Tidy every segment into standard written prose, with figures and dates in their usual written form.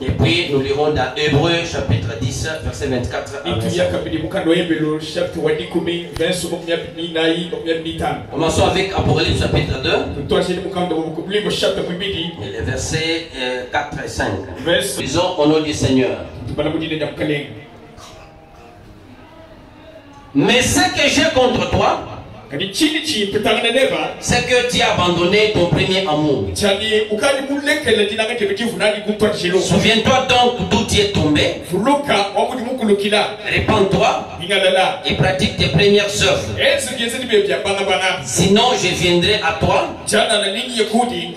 Et puis nous lirons dans Hébreux chapitre 10, verset 24 à 25. Commençons avec Apocalypse chapitre 2. Et les versets 4 et 5. Lisons au nom du Seigneur. Mais ce que j'ai contre toi, c'est que tu as abandonné ton premier amour. Souviens-toi donc d'où tu es tombé. Répands-toi et pratique tes premières œuvres. Sinon je viendrai à toi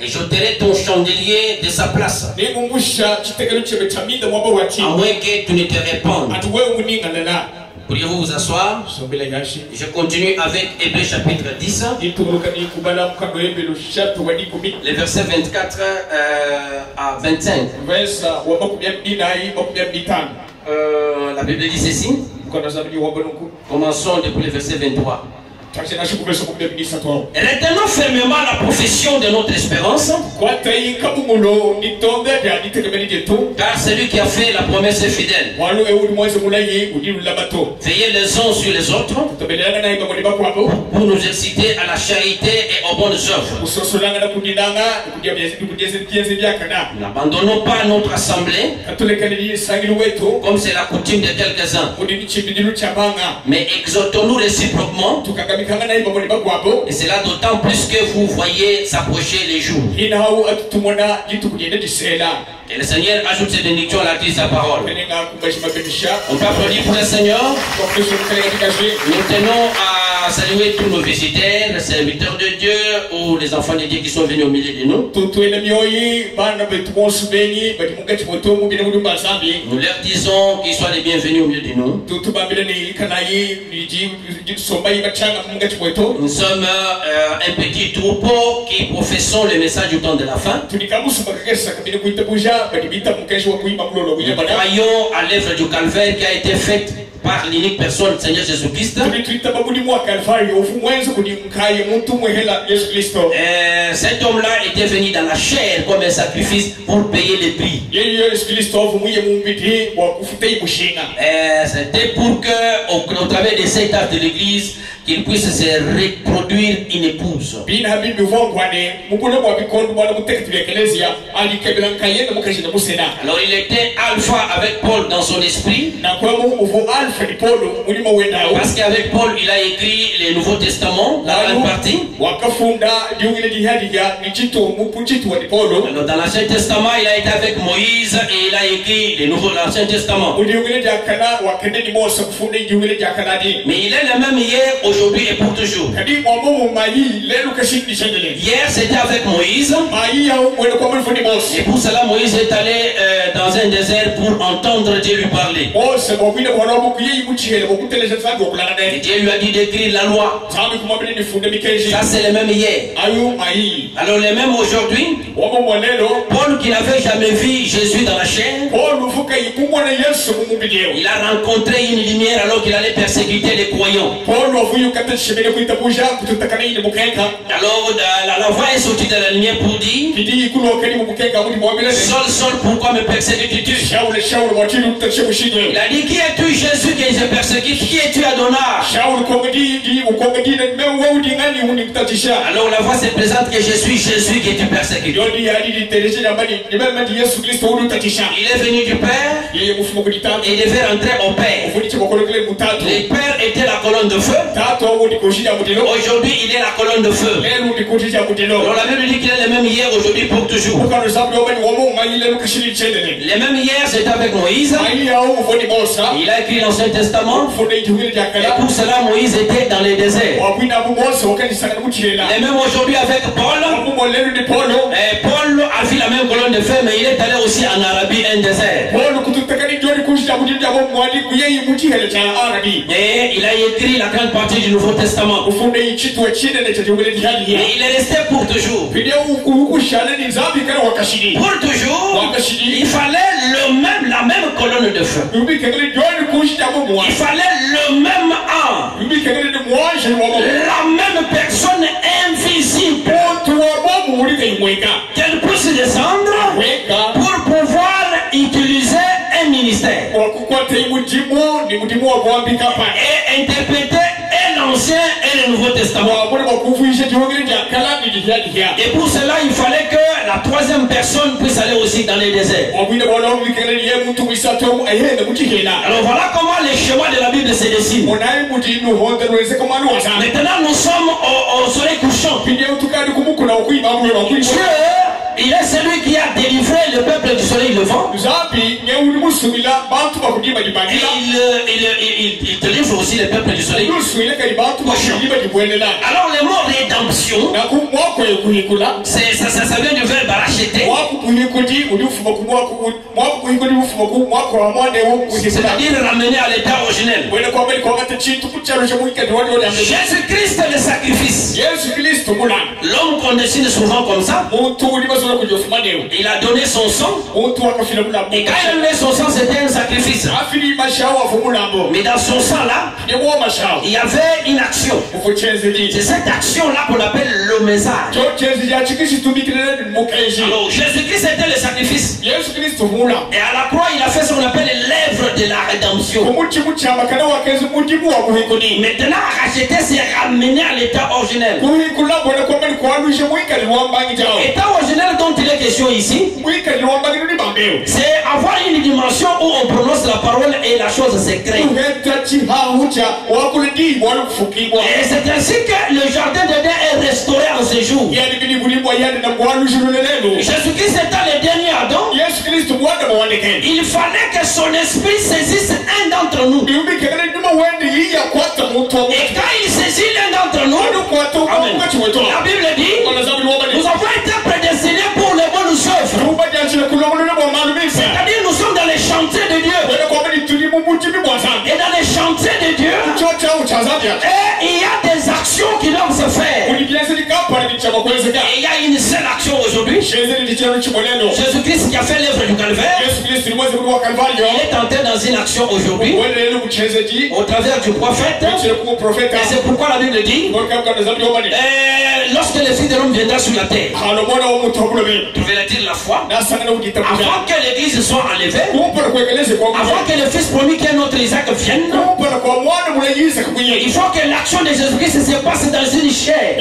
et j'ôterai ton chandelier de sa place. À moins que tu ne te répandes. Pourriez-vous vous asseoir? Je continue avec Hébreux chapitre 10. Les versets 24 à 25. La Bible dit ceci. Commençons depuis le verset 23. Retenons fermement la profession de notre espérance, car celui qui a fait la promesse est fidèle. Veillez les uns sur les autres pour nous exciter à la charité et aux bonnes œuvres. N'abandonnons pas notre assemblée comme c'est la coutume de quelques-uns, mais exhortons-nous réciproquement, et c'est là d'autant plus que vous voyez s'approcher les jours. Et le Seigneur ajoute cette bénédiction à la crise de sa parole. On peut applaudir pour le Seigneur. Nous tenons à saluer tous nos visiteurs, les serviteurs de Dieu ou les enfants de Dieu qui sont venus au milieu de nous. Nous leur disons qu'ils soient les bienvenus au milieu de nous. Nous sommes un petit troupeau qui professons le message du temps de la fin. Nous croyons à l'œuvre du calvaire qui a été faite par l'unique personne, Seigneur Jésus-Christ. Cet homme-là était venu dans la chair comme un sacrifice pour payer le prix. C'était pour que, au travers de cet acte de l'église, qu'il puisse se reproduire une épouse. Alors il était alpha avec Paul dans son esprit, parce qu'avec Paul il a écrit le Nouveau Testament, la grande partie. Alors dans l'Ancien Testament il a été avec Moïse et il a écrit l'Ancien Testament. Mais il est le même hier, aujourd'hui et pour toujours. Hier c'était avec Moïse, et pour cela Moïse est allé dans un désert pour entendre Dieu lui parler. Et Dieu lui a dit d'écrire la loi. Ça c'est le même hier. Alors le même aujourd'hui. Paul qui n'avait jamais vu Jésus dans la chair, il a rencontré une lumière alors qu'il allait persécuter les croyants. Alors la voix est sortie de la lumière pour dire: Saul, pourquoi me persécutes-tu? Il a dit: Qui es-tu, Jésus, que je persécute? Qui es-tu, Adonai? Alors la voix se présente que je suis Jésus que tu persécutes. Il est venu du Père et il devait rentrer au Père. Le Père était la colonne de feu. Aujourd'hui il est la colonne de feu. Alors la Bible dit qu'il est le même hier, aujourd'hui, pour toujours. Le même hier c'était avec Moïse. Il a écrit l'Ancien Testament. Et pour cela Moïse était dans les déserts. Et même aujourd'hui avec Paul. Et Paul a vu la même colonne de feu, mais il est allé aussi en Arabie, un désert. Et il a écrit la grande partie du Nouveau Testament. Et il est resté pour toujours. Pour toujours, il fallait la même colonne de feu. Il fallait le même âme. La même personne invisible. Qu'elle puisse descendre pour pouvoir utiliser un ministère et interpréter l'Ancien et le Nouveau Testament. Et pour cela, il fallait que la troisième personne puisse aller aussi dans les déserts. Alors voilà comment les schémas de la Bible se dessinent. Maintenant, nous sommes au soleil couchant. Dieu, il est celui qui a délivré le peuple du soleil levant. Il délivre aussi le peuple du soleil couchant. Alors le mot rédemption, ça vient du verbe racheter. C'est-à-dire ramener à l'état originel. Jésus-Christ est le sacrifice. L'homme qu'on dessine souvent comme ça, il a donné son sang. Et quand il a donné son sang, c'était un sacrifice. Mais dans son sang là, il y avait une action. C'est cette action là qu'on appelle le message. Alors Jésus-Christ était le sacrifice. Et à la croix, il a fait ce qu'on appelle l'œuvre de la rédemption. Maintenant, racheter, c'est ramener à l'état originel. L'état originel dont il est question ici, c'est avoir une dimension où on prononce la parole et la chose se crée. Et c'est ainsi que le jardin d'Éden est restauré en ce jour. Jésus-Christ étant le dernier Adam, il fallait que son esprit saisisse un d'entre nous. Et quand il saisit l'un d'entre nous, amen, la Bible dit, nous avons été prédestinés pour les bonnes choses. C'est-à-dire nous sommes dans les chantiers de Dieu. Et dans les chantiers de Dieu, et il y a des actions qui doivent se faire. Et il y a une seule action aujourd'hui. Jésus-Christ qui a fait l'œuvre du Calvaire, il est entré dans une action aujourd'hui au travers du prophète. Et c'est pourquoi la Bible dit, lorsque le Fils de l'homme viendra sur la terre, trouvez-t-il la foi, avant que l'église soit enlevée, avant que le fils promis qui est notre Isaac vienne, il faut que l'action de Jésus-Christ se passe dans une chair.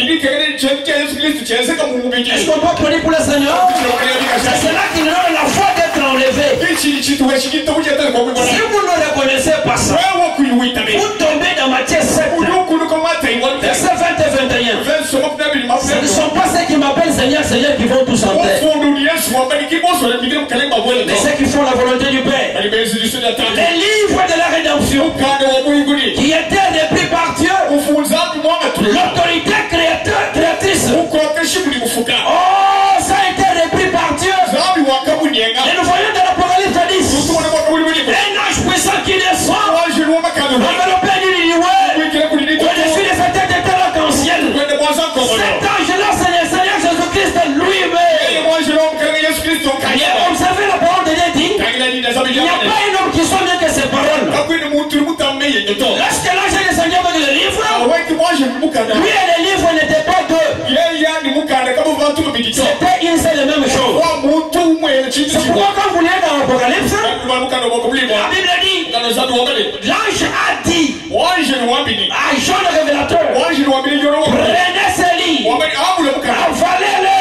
Est-ce qu'on peut prendre pour le Seigneur? C'est cela qui nous donne la foi d'être enlevé. Si vous ne reconnaissez pas ça, vous tombez dans Matthieu 7, verset 20 et 21. Ce ne sont pas ceux qui m'appellent Seigneur, Seigneur qui vont tous entrer, mais ceux qui font la volonté du Père. Les livres de la rédemption qui étaient repris par Dieu, l'autorité créatrice. Oh, ça a été repris par Dieu. Et nous voyons dans l'Apocalypse 10 un ange puissant qui descend, enveloppé d'une nuée, au-dessus de sa tête était l'arc-en-ciel. Cet ange-là, c'est le Seigneur Jésus-Christ lui-même. Et observez la parole de Dieu dit, il n'y a pas un homme qui soit mieux que ses paroles. Lorsque l'ange du Seigneur veut le livre, lui et le livre n'étaient pas deux. C'était une seule et même chose. C'est pourquoi quand vous lisez dans l'Apocalypse, la Bible dit, l'ange a dit à Jean le révélateur, prenez ce livre, avalez-le,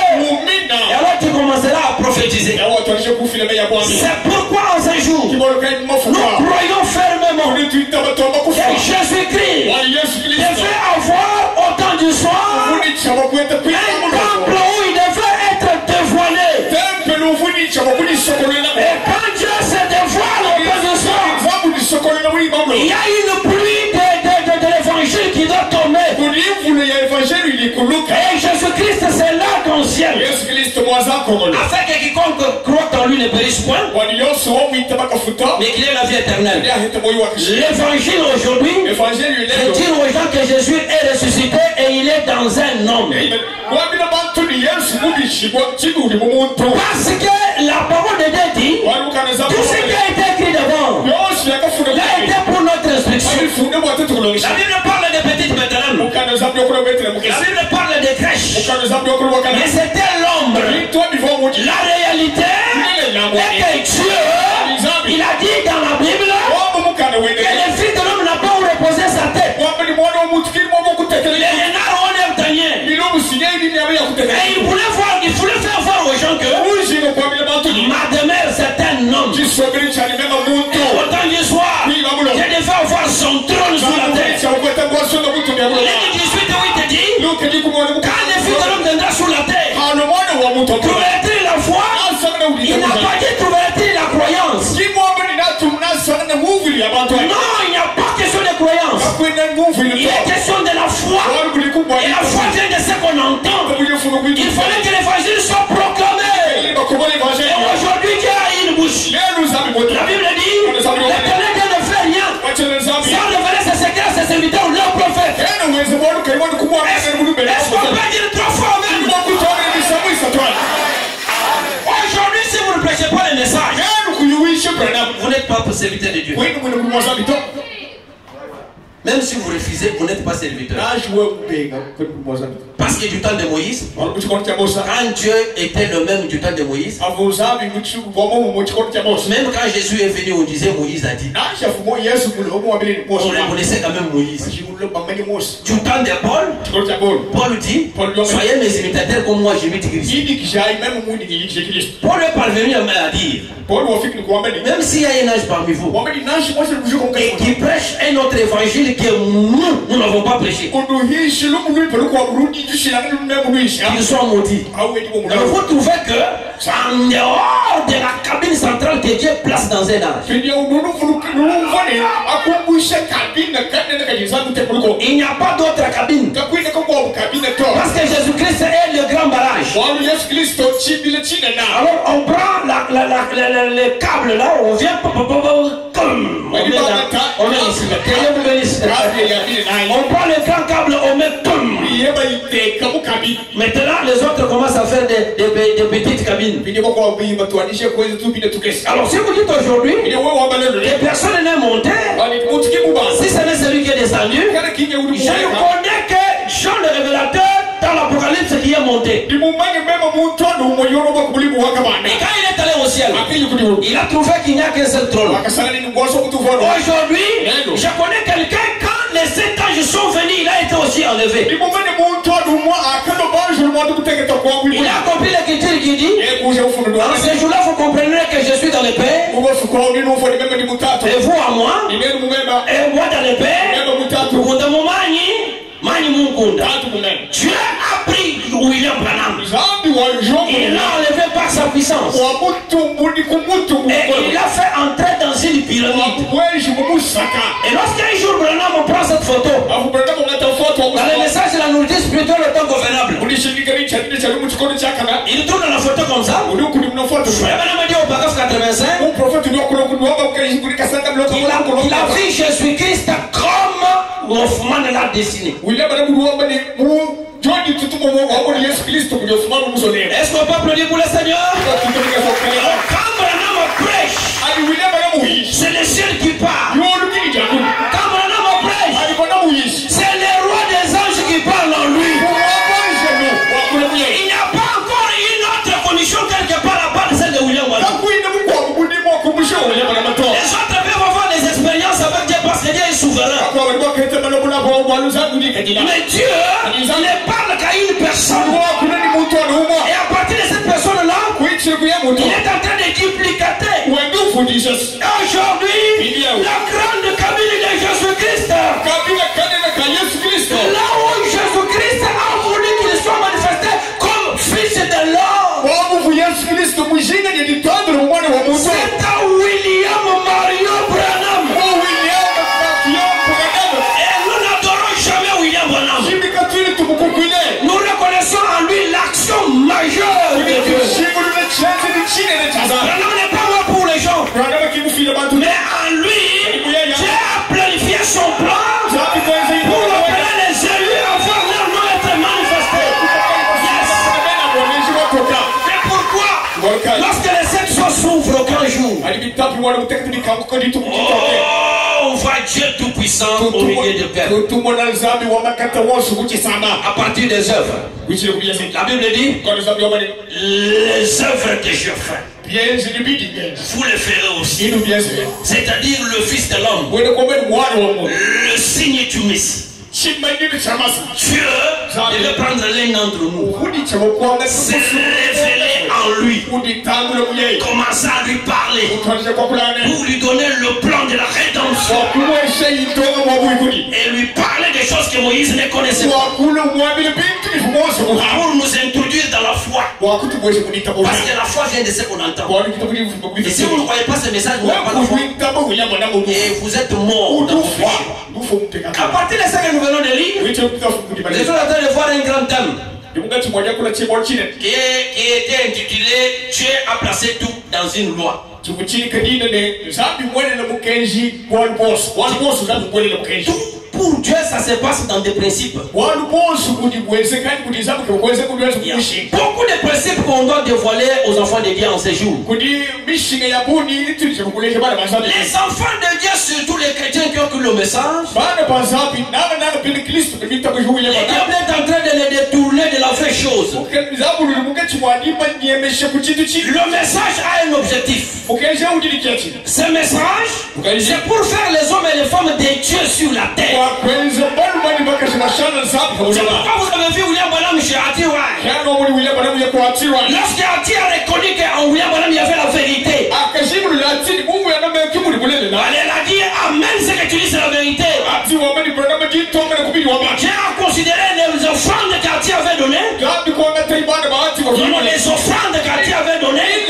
et alors tu commenceras à prophétiser. C'est pourquoi en ce jour, nous croyons fermement que Jésus-Christ devait avoir au temps du soir un temple où il devait être dévoilé. Et quand Dieu se dévoile au temps du soir, il y a une pluie de l'évangile qui doit tomber. Et Jésus-Christ, c'est l'arc-en-ciel. Afin que quiconque croit en lui ne périsse point, mais qu'il ait la vie éternelle. L'évangile aujourd'hui veut dire aux gens que Jésus est ressuscité et il est dans un homme. Parce que la parole de Dieu dit, tout ce qui a été écrit devant a été pour notre instruction. La Bible parle de petites maternelles. La Bible parle de crèches. Mais c'était l'ombre. La réalité, que Dieu, il a dit dans la Bible que le Fils de l'homme n'a pas où reposer sa tête. Et il voulait faire voir aux gens que ma demeure c'est un homme. Et autant du soir, je devais avoir son trône sur la terre. Lévitique 18 où il te dit, quand le Fils de l'homme viendra sur la terre, trouverait-il la foi? Il n'a pas dit trouverait-il la croyance. Non, il n'y a pas question de croyance. Il est question de la foi. Et la foi vient de ce qu'on entend. Il fallait que l'évangile soit proclamé. Et aujourd'hui Dieu a une bouche. La Bible dit, l'Éternel Dieu ne fait rien sans révéler ses secrets à ses serviteurs ou leurs prophètes. Est-ce qu'on peut dire trois fois même? Aujourd'hui, si vous ne prêchez pas le message, vous n'êtes pas serviteur de Dieu. Même si vous refusez, vous n'êtes pas serviteur. Parce que du temps de Moïse, quand Dieu était le même du temps de Moïse, même quand Jésus est venu, on disait Moïse a dit. On reconnaissait quand même Moïse. Du temps de Paul dit, soyez mes imitateurs comme moi j'imite Christ. Paul est parvenu à dire, même s'il y a un âge parmi vous, et qui prêche un autre évangile que nous n'avons pas prêché, qu'ils soient maudits. Alors vous trouvez que en dehors de la cabine centrale que Dieu place dans un âge, il n'y a pas d'autre cabine. Parce que Jésus-Christ est le grand barrage. Alors on prend le câble là, on vient on prend le grand câble, on met maintenant les autres commencent à faire des petites cabines. Alors si vous dites aujourd'hui que personne n'est monté, si ce n'est celui qui est descendu, je connais que Jean le révélateur dans l'Apocalypse qui est monté. Et quand il est allé au ciel, il a trouvé qu'il n'y a qu'un seul trône. Aujourd'hui, je connais quelqu'un, quand les 7 anges sont venus, il a été aussi enlevé. Il a compris l'écriture qui dit, en ce jour-là, vous comprendrez que je suis dans le Père, et vous à moi, et moi dans le Père, Dieu a pris William Branham. Il l'a enlevé par sa puissance. Et il l'a fait entrer dans une pyramide. Et lorsqu'un jour Branham prend cette photo, dans le message de la nourriture spirituelle au temps convenable, il tourne dans la photo comme ça. Il a dit au paragraphe 85, il a pris Jésus-Christ comme Hoffman l'a dessiné. Est-ce qu'on peut applaudir pour le Seigneur? Quand Branham prêche, c'est le ciel qui parle. Quand Branham prêche, c'est le roi des anges qui parle en lui. Il n'y a pas encore une autre commission quelque part à part de celle de William Branham. Les autres peuvent avoir des expériences avec Dieu parce que Dieu est souverain. Mais Dieu ne parle qu'à une personne. Et à partir de cette personne-là, il est en train de duplicater. Aujourd'hui, la grande cabine de Jésus-Christ, là où Jésus-Christ a voulu qu'il soit manifesté comme fils de l'homme, c'est à William Mario Branham. Nous reconnaissons en lui l'action majeure de Dieu. Branham n'est pas mort pour les gens, mais en lui, Dieu a planifié son plan pour opérer les élus avant leur nom être manifesté. C'est pourquoi, lorsque les sections s'ouvrent au grand jour, on voit Dieu tout-puissant au milieu de pères. À partir des œuvres. La Bible dit les œuvres que je fais. vous le ferez aussi. C'est-à-dire le Fils de l'homme, le signe du Messie. Dieu devait prendre l'un d'entre nous, se révéler en lui, commencer à lui parler, pour lui donner le plan de la rédemption, et lui parler des choses que Moïse ne connaissait pas, pour nous introduire dans la foi. Parce que la foi vient de ce qu'on entend. Et si vous ne croyez pas ce message, vous n'avez pas la foi. Et vous êtes mort dans vos péchés. À partir de ça que nous venons de lire, nous sommes en train de voir un grand thème qui était intitulé Dieu a placé tout dans une loi. Tout pour Dieu, ça se passe dans des principes. Il y a beaucoup de principes qu'on doit dévoiler aux enfants de Dieu en ces jours. Les enfants de Dieu, surtout les chrétiens qui ont cru le message, le diable est en train de les détourner de la vraie chose. Le message a un objectif. Ce message, c'est pour faire les hommes et les femmes des dieux sur la terre. C'est pourquoi vous avez vu William Branham chez Atiwai. Lorsque Ati a reconnu qu'en William Branham il y avait la vérité, elle a dit Amen, ce que tu dis c'est la vérité. Dieu a considéré les offrandes qu'Ati avait données, les offrandes qu'Ati avait données,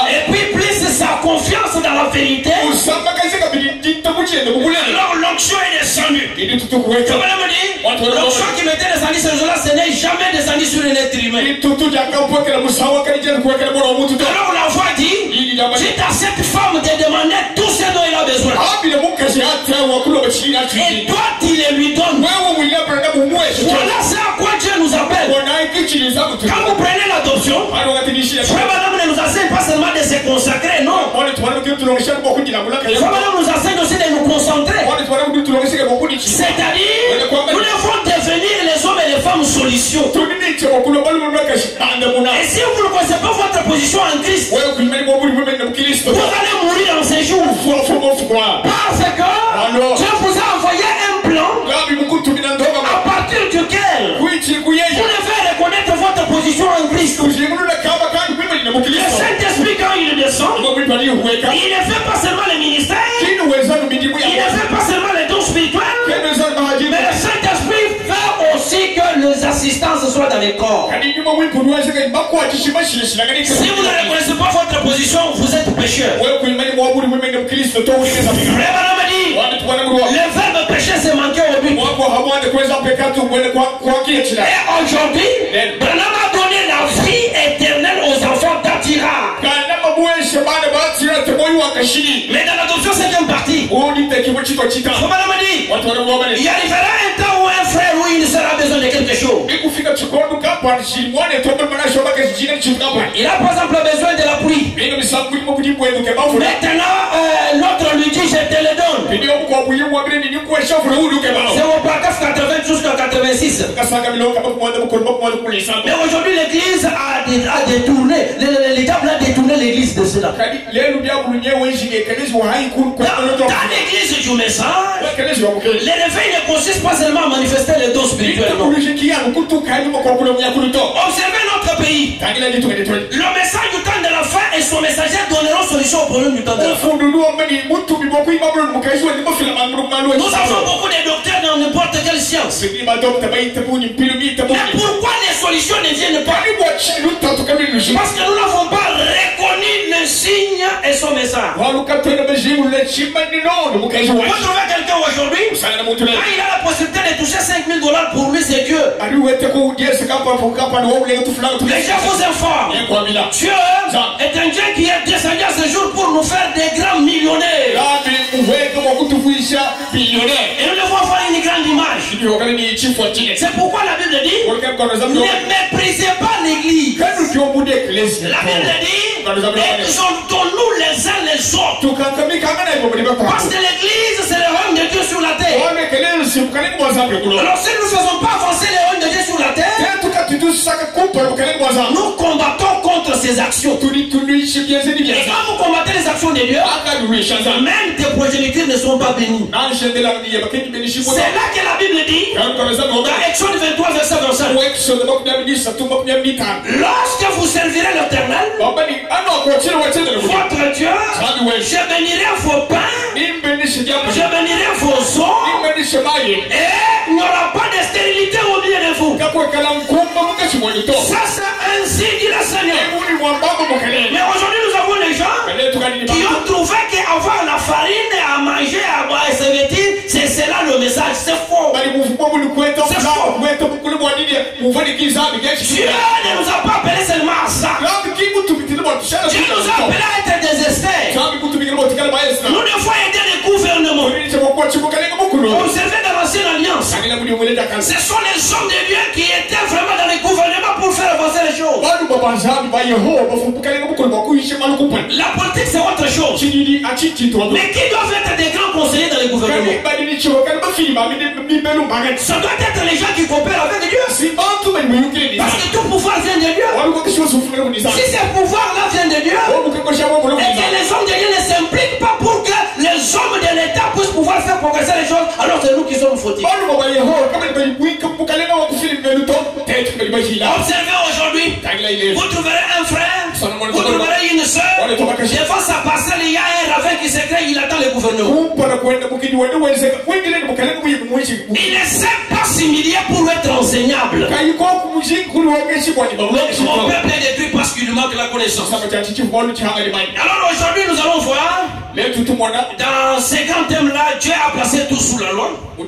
et puis plus sa confiance dans la vérité, alors l'onction est descendue. L'onction qui m'était descendue ce jour-là, ce n'est jamais descendu sur un être humain. Alors la voix dit, dites à cette femme de demander tout ce dont il a besoin. Et toi tu les lui donnes. Voilà c'est à quoi Dieu nous appelle. Quand vous prenez l'adoption, Frère Madame ne nous enseigne pas seulement de se consacrer, non. Frère Madame nous enseigne aussi de nous concentrer. C'est-à-dire, nous devons devenir les hommes et les femmes solutions. Et si vous ne connaissez pas votre position en Christ, vous allez mourir dans ces jours. Parce que Dieu vous a envoyé un plan à partir duquel vous devez reconnaître votre position en Christ. Le Saint-Esprit, quand il descend, il ne fait pas seulement les ministères, il ne fait pas seulement les dons spirituels, mais le Saint-Esprit fait aussi que les assistances soient dans les corps. Si vous ne reconnaissez pas votre position, vous êtes pécheur. Le verbe pécher c'est manquer au but. Et aujourd'hui, Branham a donné la vie éternelle aux enfants d'Atira. Mais dans l'adoption, c'est une partie. Il arrivera un temps où un frère ou une sœur a besoin de quelque chose. Il a par exemple besoin de la pluie. Maintenant, l'autre lui dit je te le donne. C'est au paragraphe 80 jusqu'à 86. Mais aujourd'hui l'église a détourné, le diable a détourné l'église de cela. Dans l'église du message, les réveils ne consistent pas seulement à manifester les dons spirituels. Observez notre pays. Le message du temps de la fin et son messager donneront solution au problème du temps de la fin. Nous avons beaucoup de docteurs dans n'importe quelle science. Mais pourquoi les solutions ne viennent pas? Parce que nous n'avons pas reconnu le signe et son message. Vous trouvez quelqu'un aujourd'hui, quand il a la possibilité de toucher $5,000 pour lui, c'est Dieu. Les gens vous informent. Dieu est un Dieu qui est descendu à ce jour pour nous faire des grands millionnaires. Et nous devons avoir une grande image. C'est pourquoi la Bible dit ne méprisez pas l'église. La Bible dit exaltons-nous les uns les autres. Parce que l'église c'est le règne de Dieu sur la terre. Alors si nous ne faisons pas avancer le règne de Dieu sur la terre, Nous combattons contre ces actions. Et quand vous combattez les actions de Dieu, même tes progénitures ne sont pas bénies. C'est là que la Bible dit, dans Exode 23, verset 25, lorsque vous servirez l'Éternel, votre Dieu, je bénirai vos pains, je bénirai vos eaux, et il n'y aura pas de stérilité au milieu de vous. Ça, c'est ainsi dit le Seigneur. Mais aujourd'hui, nous avons des gens qui ont trouvé qu'avoir la farine à manger, à boire et se vêtir, c'est cela le message. C'est faux. Dieu ne nous a pas appelés seulement à ça. Dieu nous a appelés à être des experts. Nous devons aider les gouvernements. Observez dans l'ancienne alliance, ce sont les hommes de Dieu qui étaient vraiment dans les gouvernements pour faire avancer les choses. La politique c'est autre chose. Mais qui doivent être des grands conseillers dans les gouvernements? Ça doit être les gens qui coopèrent avec Dieu. Parce que tout pouvoir vient de Dieu. Si ce pouvoir-là vient de Dieu, et que les hommes de Dieu ne s'impliquent pas pour que les hommes de l'État puissent pouvoir faire progresser les choses, alors c'est nous qui sommes fautifs. Observez aujourd'hui, vous trouverez un frère, vous trouverez une soeur, devant sa parcelle, il y a un ravin qui se crée, il attend le gouvernement. Il ne sait pas s'humilier pour être enseignable. Mon peuple est détruit parce qu'il lui manque la connaissance. Alors aujourd'hui, nous allons voir, dans ces grands thèmes-là, Dieu a placé tout sous la loi. Je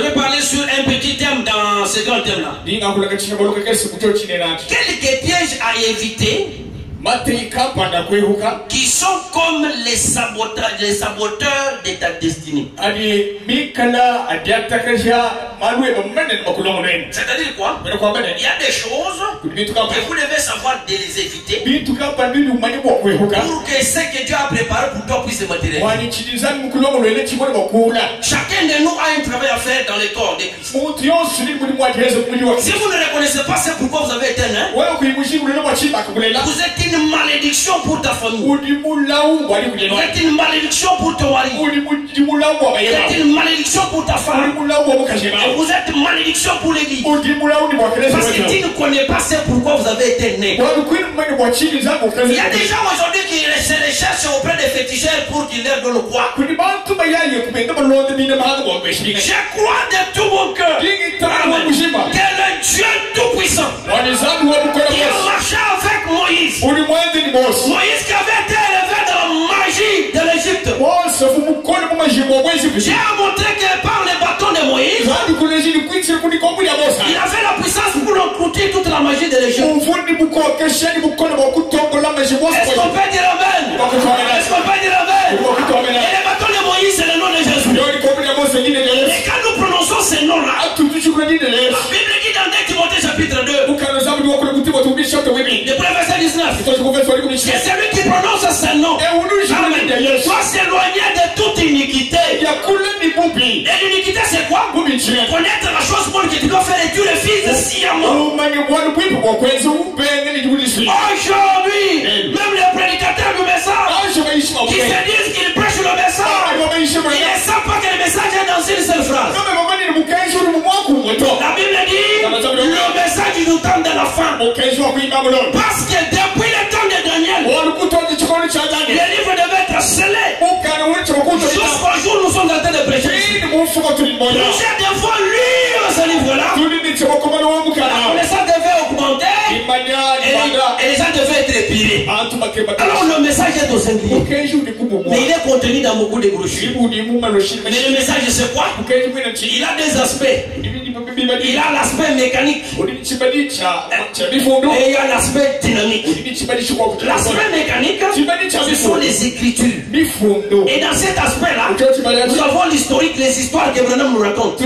vais parler sur un petit thème dans ce grand thème-là. Quel piège à éviter qui sont comme les saboteurs de ta destinée? C'est-à-dire quoi? Il y a des choses que vous devez savoir de les éviter pour que ce que Dieu a préparé pour toi puisse se matérialiser. Chacun de nous a un travail à faire dans le corps de Christ. Si vous ne reconnaissez pas c'est pourquoi vous avez été un, vous êtes une malédiction pour ta famille. Vous êtes une malédiction pour ton mari. Vous êtes une malédiction pour ta femme. Vous êtes une malédiction pour l'église. Parce que tu ne connais pas c'est pourquoi vous avez été né. Il y a des gens aujourd'hui qui se recherchent auprès des féticheurs pour qu'ils leur donnent quoi? Je crois de tout mon cœur que le Dieu Tout-Puissant qui a marché avec Moïse. Moïse qui avait été élevé dans la magie de l'Égypte. J'ai montré que par le bâton de Moïse, il avait la puissance pour encroutir toute la magie de l'Égypte. Est-ce qu'on peut dire amen? Est-ce qu'on peut dire amen? Et le bâton de Moïse, c'est le nom de Jésus. Et quand nous prononçons ces noms-là, la Bible dit dans 2 Timothée chapitre 2, le premier verset 19, c'est celui qui prononce ce nom doit s'éloigner de toute iniquité. Et l'iniquité c'est quoi? Connaître la chose bonne que tu dois faire et tu refuses sciemment. Aujourd'hui, même les prédicateurs du message qui se disent qu'ils prêchent le message, ils ne savent pas que le message est dans une seule phrase. La Bible dit le message nous tend de la fin. Parce que depuis le temps de Daniel, le livre devait être scellé. Jusqu'au jour où nous sommes en train de prêcher. Nous devons lire ce livre-là. La connaissance devait augmenter et les gens devaient être épilés. Alors le message est au singulier. Mais il est contenu dans beaucoup de brochures. Mais le message c'est quoi? Il a des aspects. Il a l'aspect mécanique. Et il y a l'aspect dynamique. L'aspect mécanique, ce sont les écritures. Et dans cet aspect-là, nous avons l'historique, les histoires qu'Abraham nous raconte. Et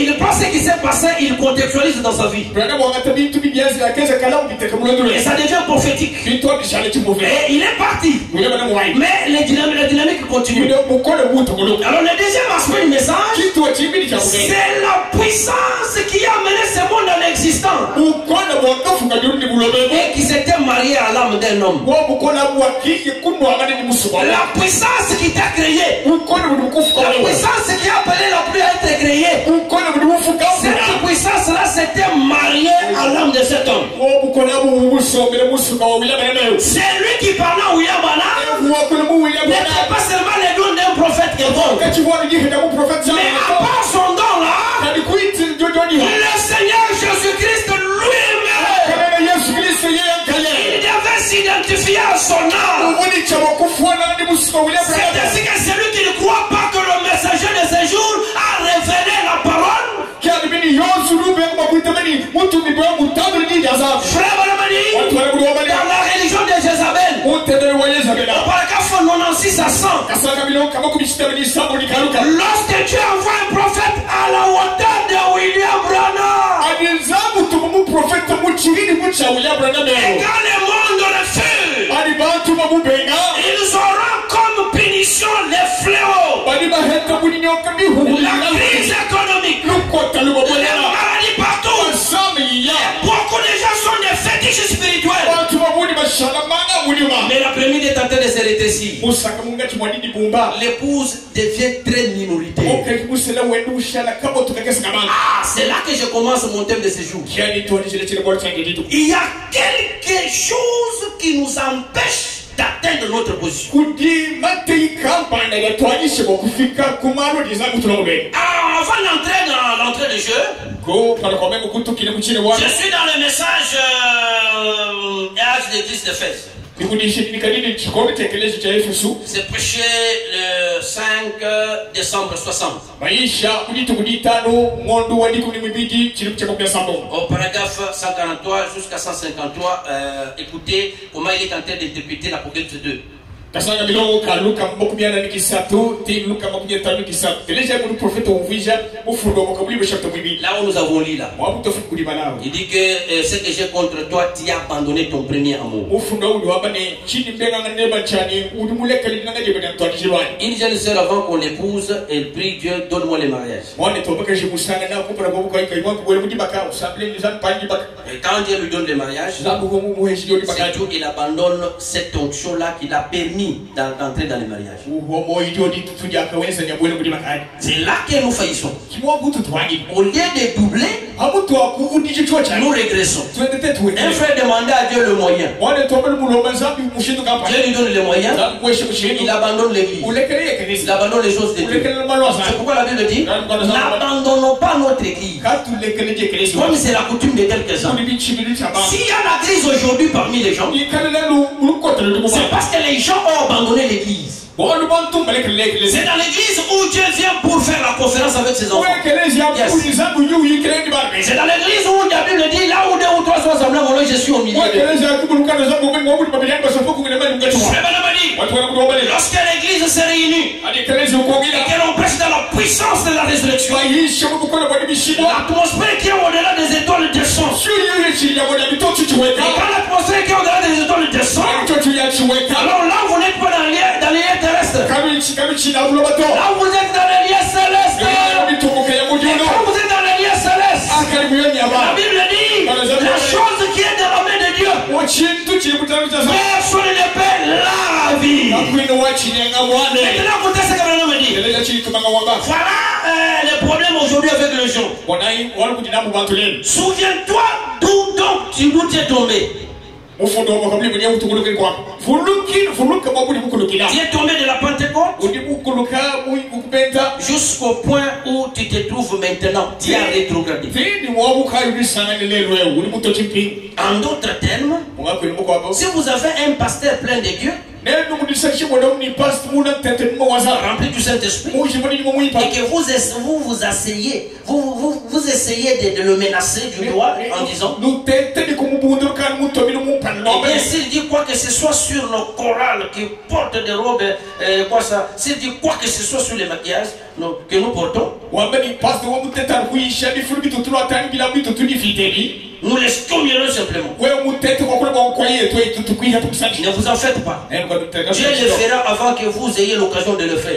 il prend ce qui s'est passé, il contextualise dans sa vie. Et ça devient prophétique. Et il est parti. Mais la dynamique continue. Alors le deuxième aspect du message, c'est la puissance qui a amené ce monde à l'existence. Et qui s'était marié à l'âme d'un homme. La puissance qui t'a créé. La puissance qui a appelé la pluie à être créée. Cette puissance-là s'était mariée à l'âme de cet homme. C'est lui qui parlait à William Branham. N'était pas seulement les dons d'un prophète quelconque. Mais à part son don là, le Seigneur Jésus-Christ lui-même, il devait s'identifier à son âme. C'est ainsi que celui qui ne croit pas que le messager de ce jour a révélé la parole. Frère Balamani, dans la religion de Jézabel, au paragraphe 96 à 100, lorsque tu envoies un prophète à la hauteur de William Branham, et quand le monde refuse, ils auront comme punition les fléaux, la crise économique, les maladies partout. Beaucoup de gens sont des fétiches spirituels. Mais la première est en train de se rétrécir. L'épouse devient très minoritaire. Ah, c'est là que je commence mon thème de ce jour. Il y a quelque chose qui nous empêche d'atteindre notre position. Avant d'entrer dans l'entrée de jeu, je suis dans le message d'église d'Éphèse. C'est prêché le 5 décembre 60. Au paragraphe 143 jusqu'à 153, écoutez comment il est en train d'interpréter l'Apocalypse 2. Là où nous avons lu là, il dit que ce que j'ai contre toi, tu as abandonné ton premier amour. Une jeune sœur, avant qu'on l'épouse, elle prie Dieu, donne-moi le mariage. Et quand Dieu lui donne le mariage, c'est tout, il abandonne cette onction là qui l'a permis d'entrer dans le mariage. C'est là que nous faillissons. Au lieu de doubler, nous régressons. Un frère demandait à Dieu le moyen. Dieu lui donne le moyen. Il abandonne l'église. Il abandonne les choses de Dieu. C'est pourquoi la Bible dit, n'abandonnons pas notre église. Comme c'est la coutume de quelques-uns. S'il y a la crise aujourd'hui parmi les gens, c'est parce que les gens ont abandonné l'église. C'est dans l'église où Dieu vient pour faire la conférence avec ses enfants. Yes. C'est dans l'église où la Bible dit, là où 2 ou 3 sont assemblés, je suis au milieu. Lorsque l'église se réunit et que l'on prêche dans la puissance de la résurrection, l'atmosphère qui est au-delà des étoiles descend. Et quand l'atmosphère qui est au-delà des étoiles descend, alors là vous n'êtes pas dans les lieux terrestres. Là vous êtes dans les lieux célestes. Et quand vous êtes dans les lieux célestes, la Bible dit, la chose qui est dans la main de Dieu, personne ne peut la vie. Maintenant écoutez ce que Branham me dit. Voilà le problème aujourd'hui avec les gens. Souviens-toi d'où donc tu es tombé. Tu es tombé de la Pentecôte jusqu'au point où tu te trouves maintenant. Tu as rétrogradé. En d'autres termes, si vous avez un pasteur plein de Dieu, rempli du Saint-Esprit, et que vous essayez de le menacer du doigt en disant, et s'il dit quoi que ce soit sur nos chorales qui portent des robes, s'il dit quoi que ce soit sur les maquillages que nous portons, nous les stommerons simplement. Ne vous en faites pas. Dieu le fera avant que vous ayez l'occasion de le faire.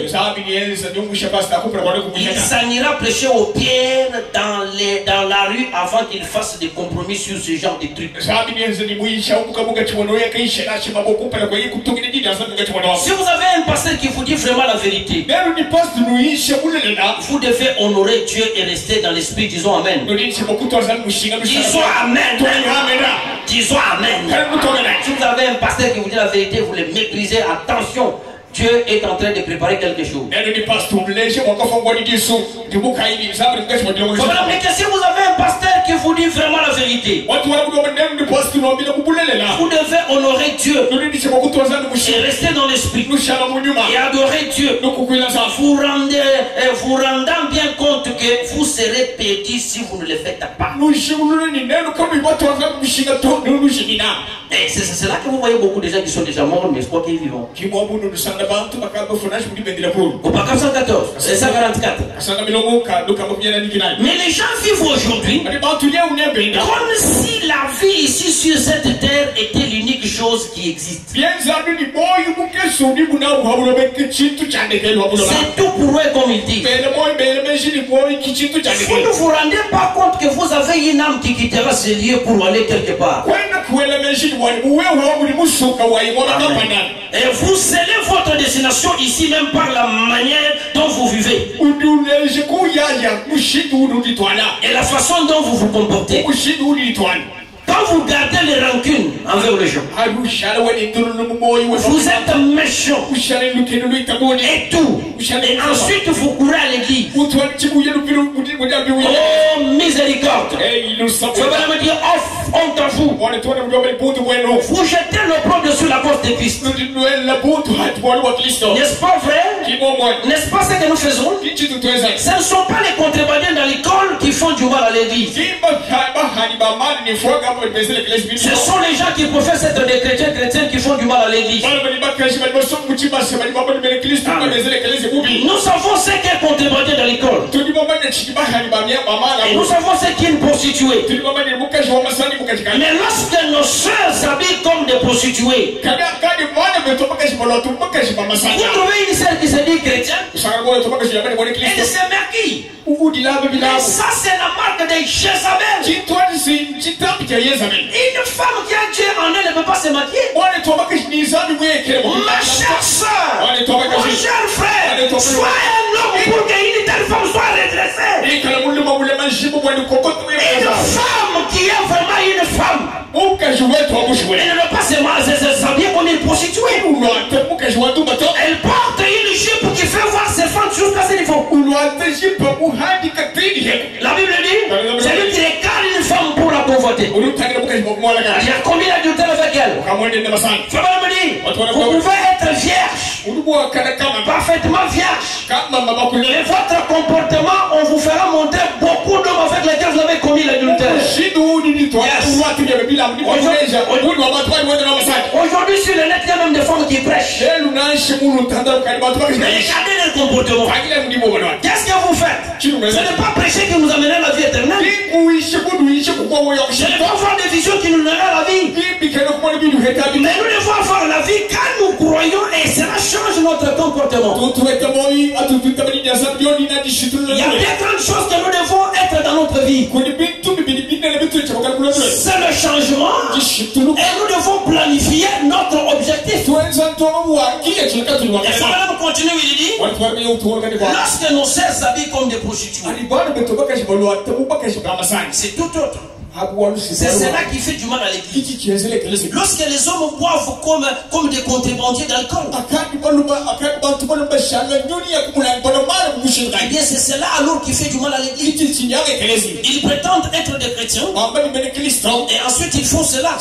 Il s'en ira prêcher aux pierres dans la rue avant qu'il fasse des compromis sur ce genre de trucs. Si vous avez un pasteur qui vous dit vraiment la vérité, vous devez honorer Dieu et rester dans l'esprit. Disons Amen. Disons Amen. Disons Amen. Si vous avez un pasteur qui vous dit la vérité, vous le méprisez. Attention, Dieu est en train de préparer quelque chose. Mais que si vous avez un pasteur qui vous dit vraiment la vérité, vous devez honorer Dieu et rester dans l'esprit et adorer Dieu, vous rendant bien compte que vous serez perdu si vous ne le faites pas. Et c'est là que vous voyez beaucoup de gens qui sont déjà morts, mais je crois qu'ils vivent. Au Pacap 114, c'est 144. Mais les gens vivent aujourd'hui comme si la vie ici sur cette terre était l'unique chose qui existe. C'est tout pour eux, comme ils disent. Vous ne vous rendez pas compte que vous avez une âme qui quittera ce lieu pour aller quelque part. Et vous scellez votre destination ici même par la manière dont vous vivez. Et la façon dont vous vous comportez. Quand vous gardez les rancunes envers les gens, vous êtes méchant et tout. Et ensuite vous courez à l'église. Oh miséricorde. Je vais me dire honte à vous. Vous jetez l'opprobre sur la porte de Christ. N'est-ce pas vrai? N'est-ce pas ce que nous faisons? Ce ne sont pas les contrebandiers dans l'école qui font du mal à l'église. Ce sont les gens qui professent être des chrétiens qui font du mal à l'église. Nous savons ce qu'est contrebandier dans l'école. Et nous savons ce qu'est une prostituée. Mais lorsque nos soeurs s'habillent comme des prostituées, vous trouvez une sœur qui se dit chrétienne, elle se maquille. Et ça c'est la marque de Jézabel. Une femme qui a Dieu en elle ne peut pas se maquiller. Ma chère soeur, mon cher frère, sois un homme pour qu'une telle femme soit redressée. Une femme qui est vraiment une femme. Elle ne doit pas s'habiller comme une prostituée. Elle porte une jupe qui fait voir ses femmes jusqu'à ce niveau. La Bible dit, c'est lui qui écarte une femme pour la pauvreté. Il y a combien d'adultères avec elle? Vous pouvez être vierge, parfaitement vierge. Et votre comportement, on vous fera montrer beaucoup d'hommes avec lesquels vous avez commis l'adultère. Aujourd'hui sur le net, il y a même des femmes qui prêchent. Mais regardez leur comportement. Qu'est-ce que vous faites? Ce n'est pas prêcher qui nous amènera la vie éternelle. Ce n'est pas avoir des visions qui nous donnera la vie. Mais nous devons avoir la vie quand nous croyons et cela change notre comportement. Il y a bien grandes choses que nous devons être dans notre vie. C'est le changement et nous devons planifier notre objectif. Et ça va continuer, il dit, lorsque nos sœurs s'habillent comme des prostituées, c'est tout autre. C'est cela qui fait du mal à l'église. Lorsque les hommes boivent comme des contrebandiers d'alcool, eh bien c'est cela alors qui fait du mal à l'église. Ils prétendent être des chrétiens et ensuite ils font cela.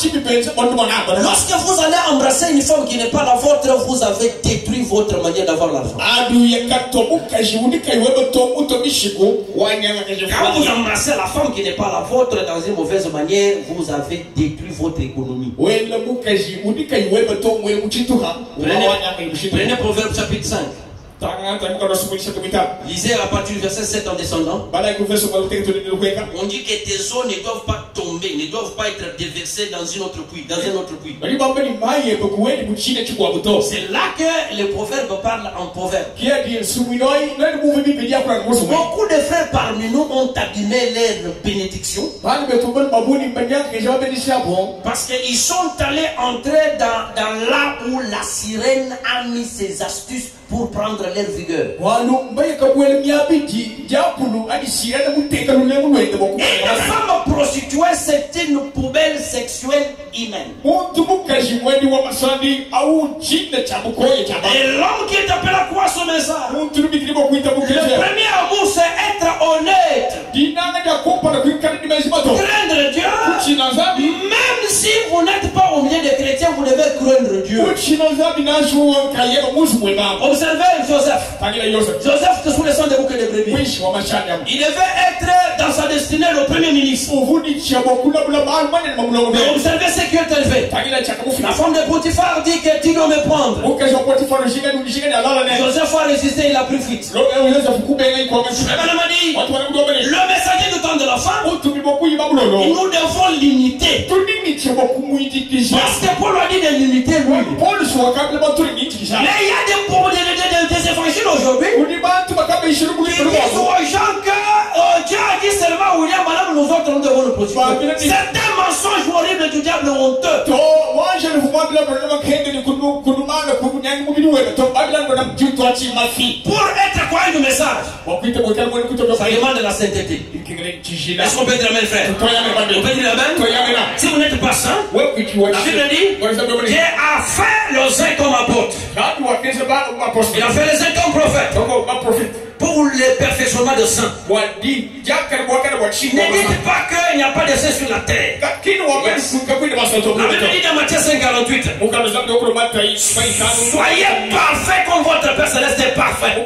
Lorsque vous allez embrasser une femme qui n'est pas la vôtre, vous avez détruit votre manière d'avoir l'argent. Quand vous embrassez la femme qui n'est pas la vôtre dans une mauvaise manière, vous avez détruit votre économie. Prenez Proverbe chapitre 5. Lisez à partir du verset 7 en descendant. On dit que tes eaux ne doivent pas tomber, ne doivent pas être déversées dans un autre puits. C'est là que le proverbe parle en proverbe. Beaucoup de frères parmi nous ont abîmé leur bénédiction parce qu'ils sont allés entrer dans là où la sirène a mis ses astuces pour prendre leur vigueur. Et la femme prostituée, c'est une poubelle sexuelle humaine. Et l'homme qui est appelé à quoi son message? Le premier amour, c'est être honnête. Craindre Dieu. Même si vous n'êtes pas au milieu des chrétiens, vous devez craindre Dieu. Observez Joseph. Joseph que sous le sang des bouquets de brebis. Il devait être dans sa destinée le premier ministre. Mais observez ce qui est élevé. La femme de Potiphar dit que tu dois me prendre. Joseph a résisté, il a pris fuite. Le messager du temps de la femme, nous devons l'imiter. Parce que Paul a dit de l'imiter lui. Mais il y a des évangiles aujourd'hui qui disent aux gens que Dieu a dit seulement William, madame, nous autres nous devons nous protéger. C'est un mensonge horrible du diable honteux. Pour être quoi le message? Ça demande la sainteté. Est-ce qu'on peut dire amen, frère? On peut dire amen? Si vous n'êtes pas saint, la Bible dit Dieu a fait les uns comme apôtres. Il a fait les uns comme prophètes. Pour le perfectionnement de saints. Ne dites pas qu'il n'y a pas de saints sur la terre. Yes. La Bible dit dans Matthieu 5:48. Soyez parfaits comme votre Père Céleste est parfait. Est-ce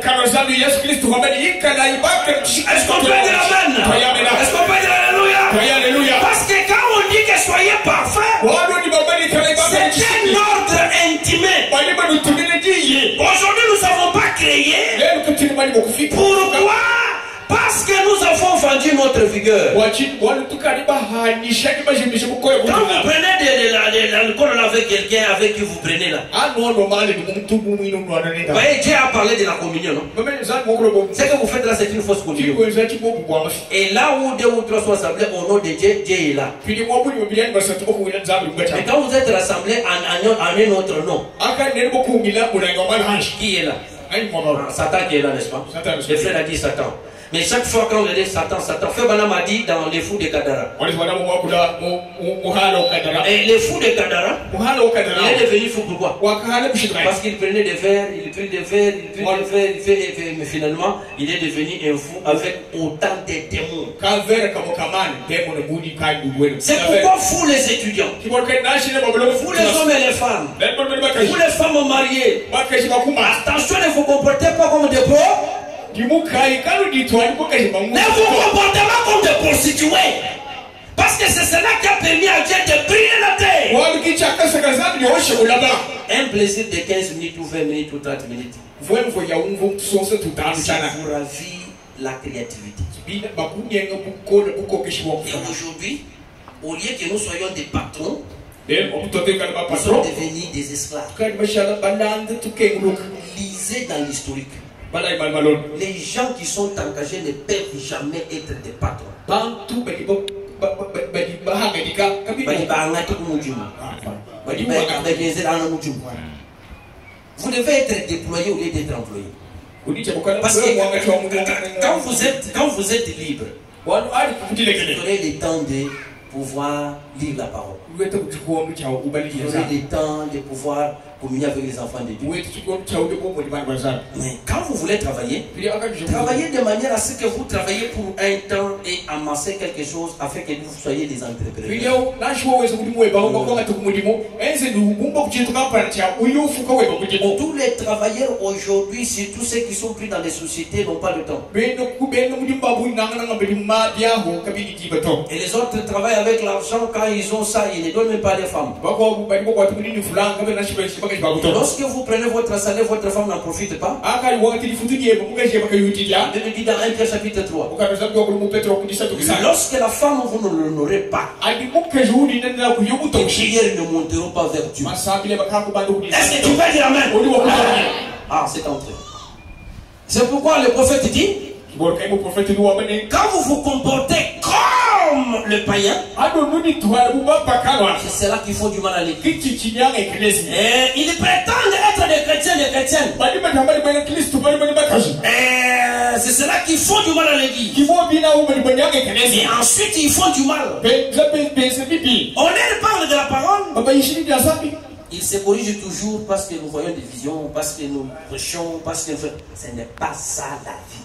qu'on peut dire amen? Est-ce qu'on peut dire alléluia? Parce que quand on dit que soyez parfaits, c'est un ordre intimé. Aujourd'hui nous n'avons pas créé. Pourquoi? Parce que nous avons vendu notre vigueur. Quand vous prenez de l'alcool avec quelqu'un avec qui vous prenez là, vous voyez, Dieu a parlé de la communion, non? Ce que vous faites là, c'est une fausse communion. Et là où deux ou trois sont assemblés au nom de Dieu, Dieu est là. Et quand vous êtes rassemblés en un autre nom, qui est là? Satan qui est là, n'est-ce pas? Le frère a dit Satan. Mais chaque fois quand on dit Satan, Frère Branham a dit dans les fous de Kadara. Et les fous de Kadara, il est devenu fou pourquoi? Parce qu'il prenait des verres, il prit des verres, mais finalement, il est devenu un fou avec autant de démons. C'est pourquoi fou les étudiants, fou les hommes et les femmes, fou les femmes mariées. Attention, ne vous comportez pas comme des pauvres. Ne vous comportez pas comme des prostituées. Parce que c'est cela qui a permis à Dieu de briller la terre. Un plaisir de 15 minutes ou 20 minutes ou 30 minutes. Ça vous ravit la créativité. Et aujourd'hui, au lieu que nous soyons des patrons, nous sommes devenus des esclaves. Lisez dans l'historique. Les gens qui sont engagés ne peuvent jamais être des patrons. Vous devez être déployé au lieu d'être employé. Parce que quand vous êtes libre, vous aurez le temps pouvoir lire la parole. Vous aurez le temps de pouvoir communier avec les enfants de Dieu. Mais quand vous voulez travailler, travaillez de manière à ce que vous travaillez pour un temps et amasser quelque chose afin que vous soyez des entrepreneurs. Tous les travailleurs aujourd'hui, surtout ceux qui sont pris dans les sociétés, n'ont pas de temps. Et les autres travaillent avec l'argent. Quand ils ont ça, ils ne donnent même pas les femmes. Lorsque vous prenez votre salaire, votre femme n'en profite pas. Il dit dans 1 Pierre chapitre 3. Lorsque la femme, vous ne l'honorez pas, les prières ne monteront pas vers Dieu. Est-ce que tu vas dire amen? Ah, c'est entré. C'est pourquoi le prophète dit, quand vous vous comportez comme le païen, c'est cela qui font du mal à l'église. Ils prétendent être des chrétiens, des chrétiennes. C'est cela qui font du mal à l'église. Et ensuite ils font du mal. On leur parle de la parole. Il se corrige toujours parce que nous voyons des visions, parce que nous prêchons, parce que ce n'est pas ça la vie.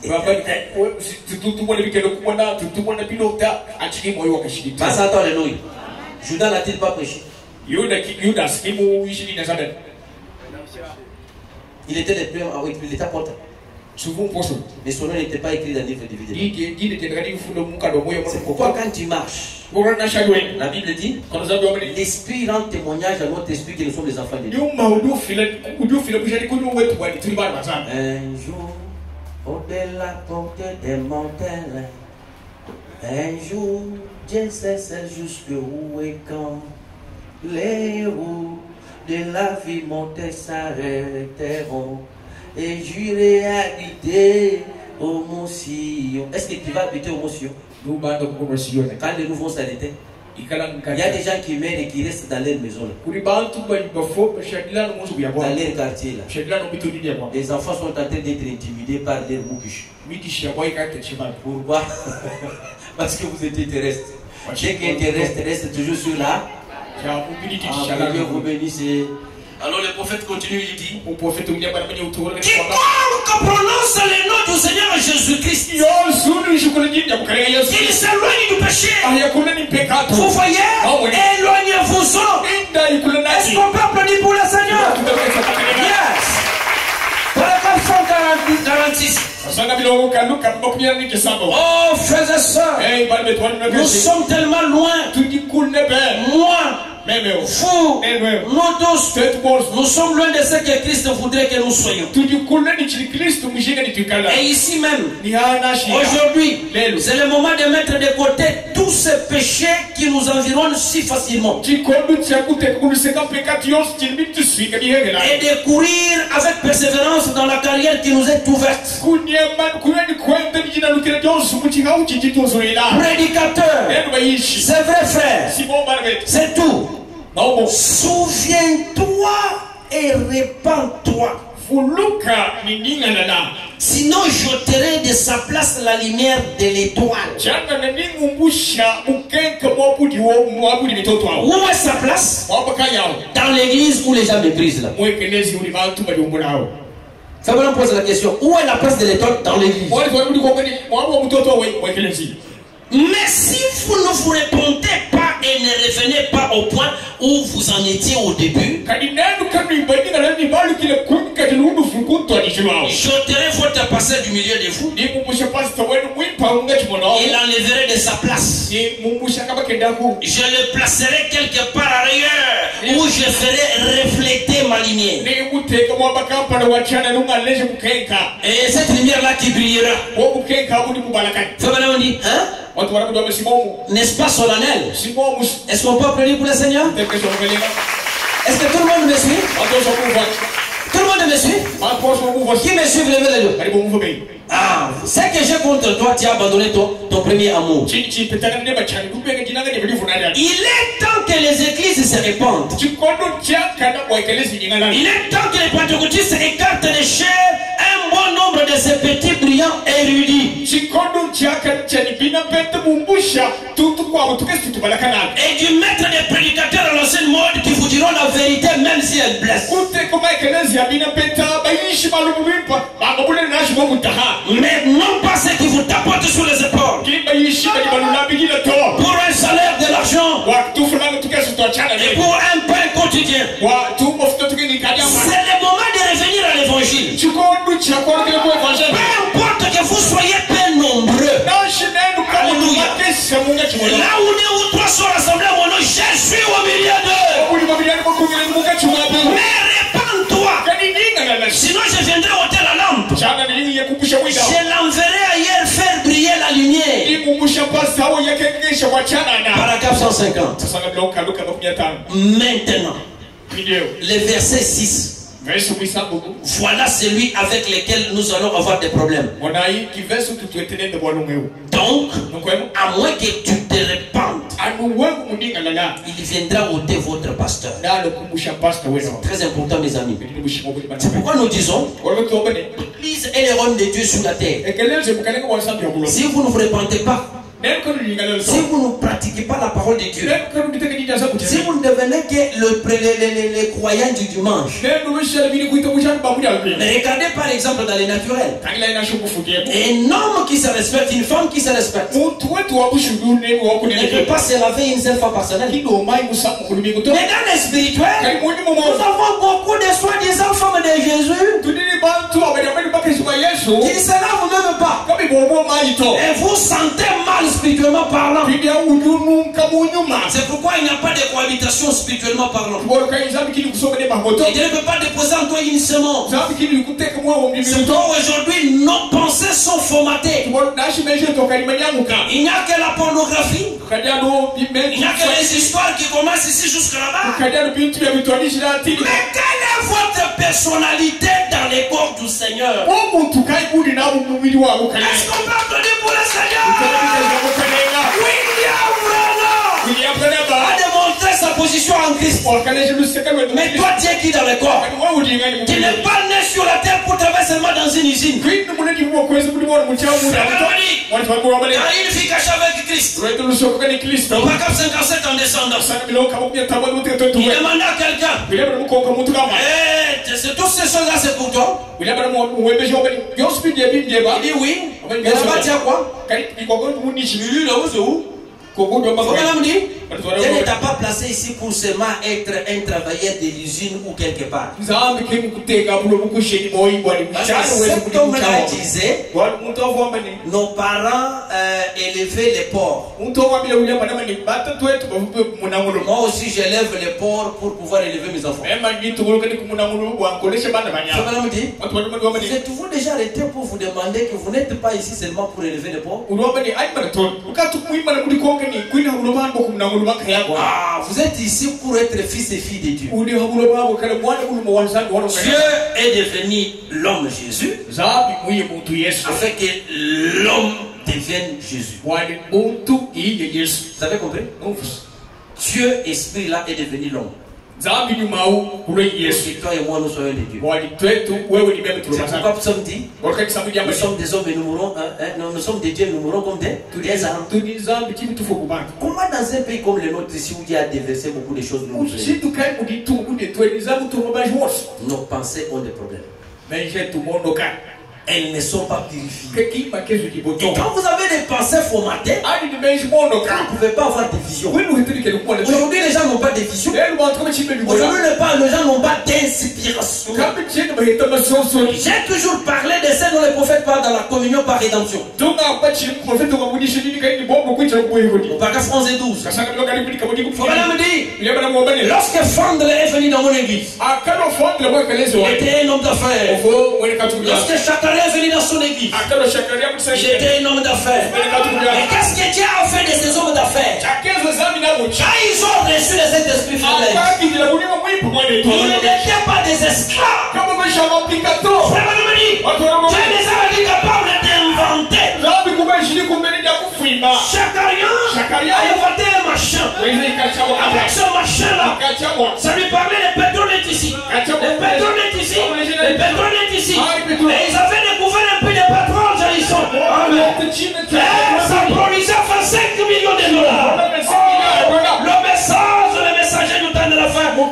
Pas attends, alléluia. Judas n'a-t-il pas prêché? Il était le premier, il était apôtre. Mais son nom n'était pas écrit dans le livre de vie. C'est pourquoi quand tu marches, la Bible dit, l'Esprit rend témoignage à notre esprit que nous sommes les enfants de Dieu. Un jour, au-delà des montagnes, un jour, Dieu sait jusqu'où et quand les roues de la vie montées s'arrêteront. Et j'irai habiter au Mont Sion. Est-ce que tu vas habiter au Mont Sion? Quand les nouveaux s'arrêtent, il y a des gens qui meurent et qui restent dans leur maison. Dans leur quartier. Là. Les enfants sont en train d'être intimidés par leur moukish. Pourquoi? Parce que vous êtes terrestre. Dès qu'un terrestre reste toujours sur là, Dieu vous bénisse. Alors le prophète continue, il dit, quiconque prononce le nom du Seigneur Jésus-Christ, qu'il s'éloigne du péché. Vous voyez, éloignez-vous-en. Est-ce qu'on peut applaudir pour le Seigneur? Yes. Paragraphe 146. Oh frères et sœurs, nous sommes tellement loin. Moi, vous, nous tous, nous sommes loin de ce que Christ voudrait que nous soyons. Et ici même, aujourd'hui, c'est le moment de mettre de côté tous ces péchés qui nous environnent si facilement. Et de courir avec persévérance dans la carrière qui nous est ouverte. Prédicateur, c'est vrai frère, c'est tout. Souviens-toi et répands-toi. Sinon j'ôterai de sa place la lumière de l'étoile. Où est sa place? Dans l'église où les gens méprisent là. Ça me pose la question. Où est la place de l'étoile dans l'église? Mais si vous ne vous répondez pas et ne revenez pas au point où vous en étiez au début, j'ôterai votre passé du milieu de vous. Il enlèverait de sa place. Je le placerai quelque part ailleurs où je ferai refléter ma lumière. Et cette lumière-là qui brillera. On dit, hein? N'est-ce pas solennel? Est-ce qu'on peut applaudir pour le Seigneur? Est-ce que tout le monde me suit? Tout le monde me suit? Qui me suit? Levez les deux. Ah, ce que j'ai contre toi, tu as abandonné ton premier amour. Il est temps que les églises se répandent. Il est temps que les pentecôtistes écartent les chair un un bon nombre de ces petits brillants érudits. Et du maître des prédicateurs à l'ancienne mode qui vous diront la vérité même si elle blesse. Mais non pas ceux qui vous tapotent sur les épaules. Pour un salaire, de l'argent. Et pour un pain quotidien. C'est le moment de revenir à l'évangile. Peu importe que vous soyez peu nombreux. Alléluia. Là où deux ou trois sont rassemblés à mon nom, je suis au milieu d'eux. Mais répands-toi. Sinon je viendrai ôter la lampe. Je l'enverrai ailleurs faire briller la lumière. Paragraphe 150. Maintenant, le verset 6. Voilà celui avec lequel nous allons avoir des problèmes. Donc, à moins que tu te répandes, il viendra ôter votre pasteur. C'est très important, mes amis. C'est pourquoi nous disons l'Église est le royaume de Dieu sur la terre. Si vous ne vous répandez pas, si vous ne pratiquez pas la parole de Dieu, si vous ne devenez que les croyants du dimanche, regardez par exemple dans les naturels, un homme qui se respecte, une femme qui se respecte, ne peut pas se laver une seule fois par semaine. Mais dans les spirituels, nous avons beaucoup de soi-disant femmes de Jésus qui ne se lavent même pas. Et vous sentez mal spirituellement parlant. C'est pourquoi il n'y a pas de cohabitation spirituellement parlant. Et Dieu ne peut pas déposer en toi une semence. C'est pourquoi aujourd'hui nos pensées sont formatées. Il n'y a que la pornographie. Il n'y a que les histoires qui commencent ici jusqu'à là-bas. Mais quelle est votre personnalité dans les corps du Seigneur? Est-ce qu'on peut applaudir pour le Seigneur? William Branham a démontré sa position en Christ. Mais toi, tu es qui dans le corps? Tu n'es pas né sur la terre pour travailler seulement dans une usine. Quand une fille cachée avec Christ, paragraphe 57 en descendant, il demanda à quelqu'un, c'est toutes ces choses-là, c'est pour toi? Il dit oui. Mais là-bas, tu as quoi? C'est où? Dieu ne t'a pas placé ici pour seulement être un travailleur de l'usine ou quelque part. Parce que cet homme-là disait, nos parents élevaient les porcs. Moi aussi j'élève les porcs pour pouvoir élever mes enfants. Vous êtes-vous déjà arrêté pour vous demander que vous n'êtes pas ici seulement pour élever les porcs? Ah, vous êtes ici pour être fils et filles de Dieu. Dieu est devenu l'homme Jésus afin que l'homme devienne Jésus. Vous avez compris? Dieu, esprit là, est devenu l'homme. Et toi et moi nous soyons des dieux. C'est pourquoi Psaume dit, nous sommes des hommes et nous mourrons, nous sommes des dieux et nous mourrons comme des âmes. Comment dans un pays comme le nôtre ici où Dieu a déversé beaucoup de choses, nos pensées ont des problèmes. Elles ne sont pas purifiées. Et quand vous avez des pensées formatées, vous ne pouvez pas avoir de vision. Aujourd'hui, les gens n'ont pas de vision. Aujourd'hui, les gens n'ont pas d'inspiration. J'ai toujours parlé de ça dont les prophètes parlent dans la communion par rédemption. Au paragraphe 11 et 12. Madame dit, lorsque Fandle est venu dans mon église, il était un homme d'affaires. Lorsque Chakra est venu dans son église, j'étais un homme d'affaires. Et qu'est-ce que Dieu a fait de ces hommes d'affaires? Quand ils ont reçu les Saint-Esprit, ils n'étaient pas des esclaves. Dieu les a dit capables d'inventer. Chacun a inventé un machin. Avec ce machin-là, ça lui parlait, le pétrole est ici. Le pétrole est ici. Le pétrole est ici. Et ils avaient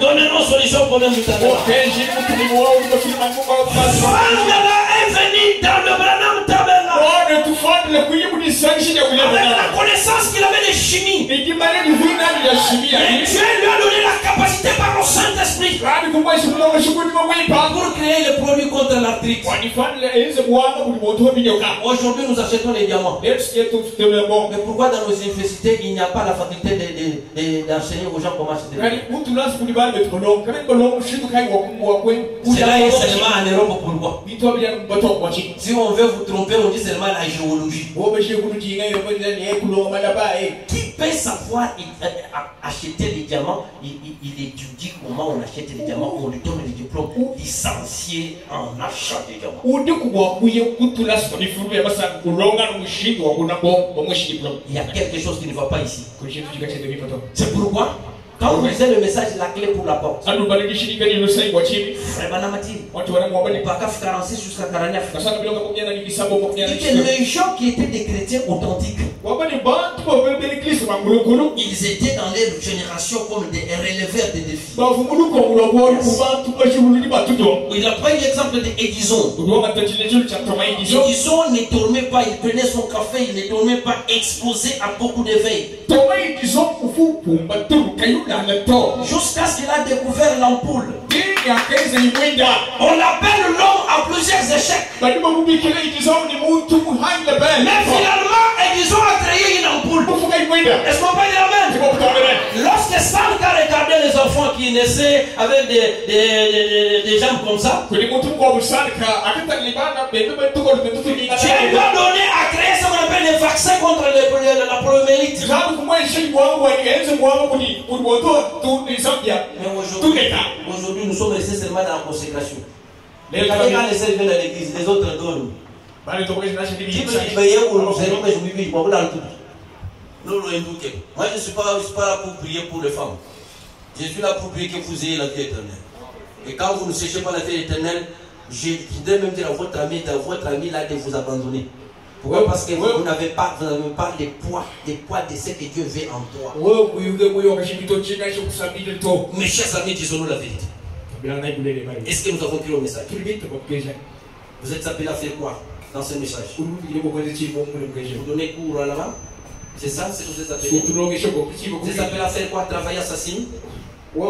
donneront solution au problème du tabernacle. Fangala est venu dans le Branham Tabernacle avec la connaissance qu'il avait de chimie. Et Dieu lui a donné la capacité par le Saint-Esprit pour créer le produit contre l'arthrite. Aujourd'hui, nous achetons les diamants. Mais pourquoi dans nos universités, il n'y a pas la faculté d'enseigner aux gens comment acheter les diamants? Cela est seulement en Europe. Pourquoi? Si on veut vous tromper, on dit seulement la géologie. Qui peut savoir acheter les diamants? Il étudie comment on achète les diamants. On lui donne les diplômes licenciés en achat des diamants. Il y a quelque chose qui ne va pas ici. C'est pourquoi quand vous lisez le message, la clé pour la porte. Frère Banamati, paragraphe 46 jusqu'à 49. Et que les gens qui étaient des chrétiens authentiques, ils étaient dans leur génération comme des releveurs de défis. Il a pris l'exemple d'Édison. Édison ne dormait pas, il prenait son café, il ne dormait pas, exposé à beaucoup d'éveil. Jusqu'à ce qu'il a découvert l'ampoule. On l'appelle l'homme à plusieurs échecs. Mais finalement, Édison a créé une ampoule. Est-ce qu'on peut dire amen? Lorsque Sanka regardait les enfants qui naissaient avec des jambes comme ça, Dieu lui a donné à créer ce qu'on appelle les vaccins contre la poliomyélite. Aujourd'hui, nous sommes restés seulement dans la consécration. Les quand les sœurs viennent à l'église, les autres donnent. Moi, je ne suis pas là pour prier pour les femmes. Je suis là pour prier que vous ayez la vie éternelle. Et quand vous ne cherchez pas la vie éternelle, je voudrais même dire à votre ami là de vous abandonner. Pourquoi? Parce que vous n'avez pas des poids de ce que Dieu veut en toi. Mes chers amis, disons-nous la vérité. Est-ce que nous avons pris le message? Vous êtes appelés à faire quoi dans ce message? Vous donnez cours à là-bas? C'est ça, c'est ce que vous êtes appelés? Vous êtes appelés à faire quoi? Travailler assassin? Et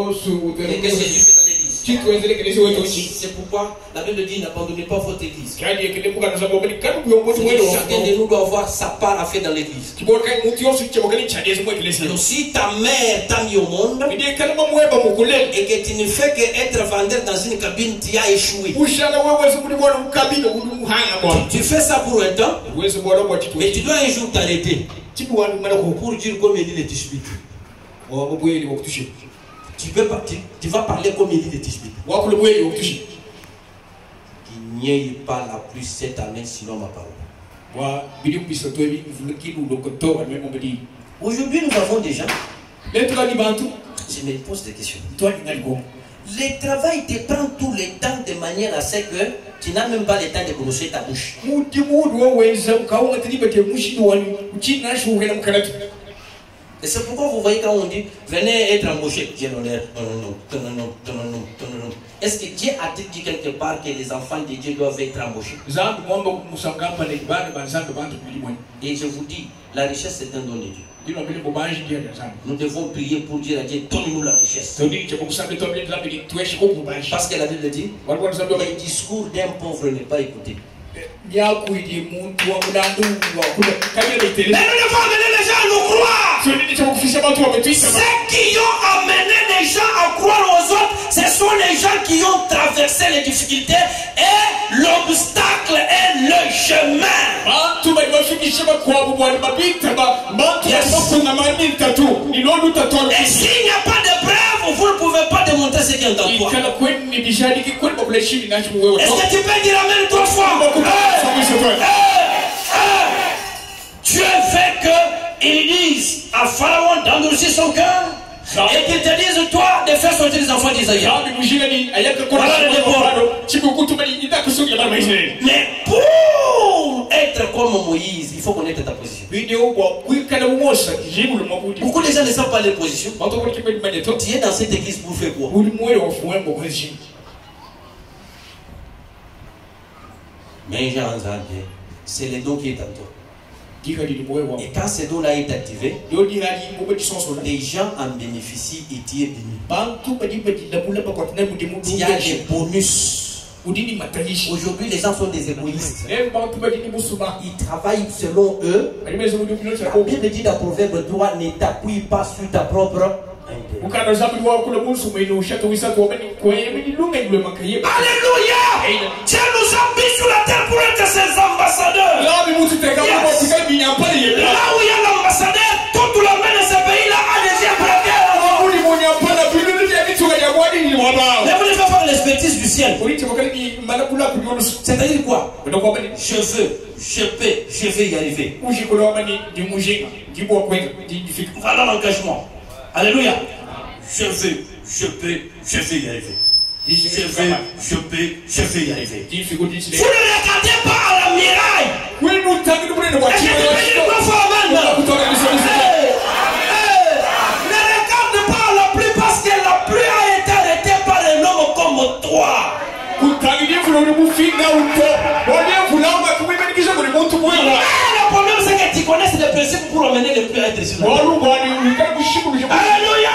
qu'est-ce que tu fais dans l'église? C'est pourquoi la Bible dit n'abandonnez pas votre église. Chacun de nous doit avoir sa part à faire dans l'église. Donc si ta mère t'a mis au monde et que tu ne fais qu'être vendeur dans une cabine, tu as échoué. Tu fais ça pour un temps, mais tu dois un jour t'arrêter pour dire comme il dit les Tishbites. Tu vas parler comme il dit les Tishbites. Qu'il n'y ait pas la pluie cette année, sinon ma parole. Aujourd'hui, nous avons des gens. Je me pose des questions. Le travail te prend tout le temps de manière à ce que tu n'as même pas le temps de brosser ta bouche. Et c'est pourquoi vous voyez quand on dit venez être embauché, Dieu l'honneur. Non. Est-ce que Dieu a dit quelque part que les enfants de Dieu doivent être embauchés? Et je vous dis, la richesse est un don de Dieu. Nous devons prier pour dire à Dieu, donne-nous la richesse. Parce que la Bible dit, le discours d'un pauvre n'est pas écouté. Mais nous devons amener les gens à nous croire. Ceux qui ont amené les gens à croire aux autres, ce sont les gens qui ont traversé les difficultés et l'obstacle est le chemin. Et s'il n'y a pas de preuve, vous ne pouvez pas démontrer ce qui est en toi. Est-ce que tu peux dire amen 3 fois? Dieu fait qu'ils disent à Pharaon d'endurcir son cœur et qu'ils te disent toi de faire sortir les enfants d'Isaïe. Voilà le dépôt. Mais pour être comme comme Moïse, il faut connaître ta position. Beaucoup de gens ne savent pas leur position. Tu es dans cette église pour faire quoi? Mais c'est le don qui est en toi. Et quand ce don-là est activé, les gens en bénéficient et tu es béni. Il y a des bonus. Aujourd'hui, les gens sont des égoïstes. Ils travaillent selon eux. La Bible dit dans Proverbe 3, ne t'appuie pas sur ta propre intérêt. Alléluia! Dieu nous a mis sur la terre pour être ses ambassadeurs. Yes. Là où il y a l'ambassadeur, toute l'armée de ce pays-là a déjà braqué. Mais vous devez faire l'expertise du ciel. C'est-à-dire quoi? Je vais y arriver. Voilà l'engagement. Alléluia. Je vais y arriver. Je vais y arriver. Vous ne regardez pas à la miraille. Est-ce que tu peux dire quoi fois maintenant? Ne regarde pas à la pluie parce que la pluie a été arrêtée par un homme comme toi. Le problème c'est que tu connais les principes pour amener les pluies à être sur la terre. Alléluia.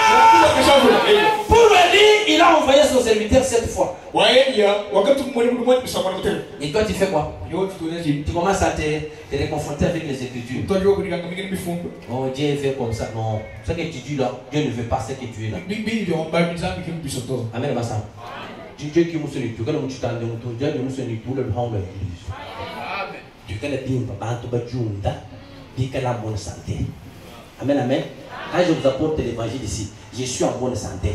Pour Élie, il a envoyé son serviteur 7 fois. Et toi tu fais quoi? Tu commences à te réconforter avec les Écritures. Oh, Dieu fait comme ça. Non, ce que tu dis là, Dieu ne veut pas ce que tu es là. Amen. Dieu qui nous soigne, Dieu qui nous soigne, Dieu qui nous soigne pour le grand l'église. Dieu qui nous soigne, Dieu qui la bonne santé. Amen, amen. Quand je vous apporte l'évangile ici, je suis en bonne santé.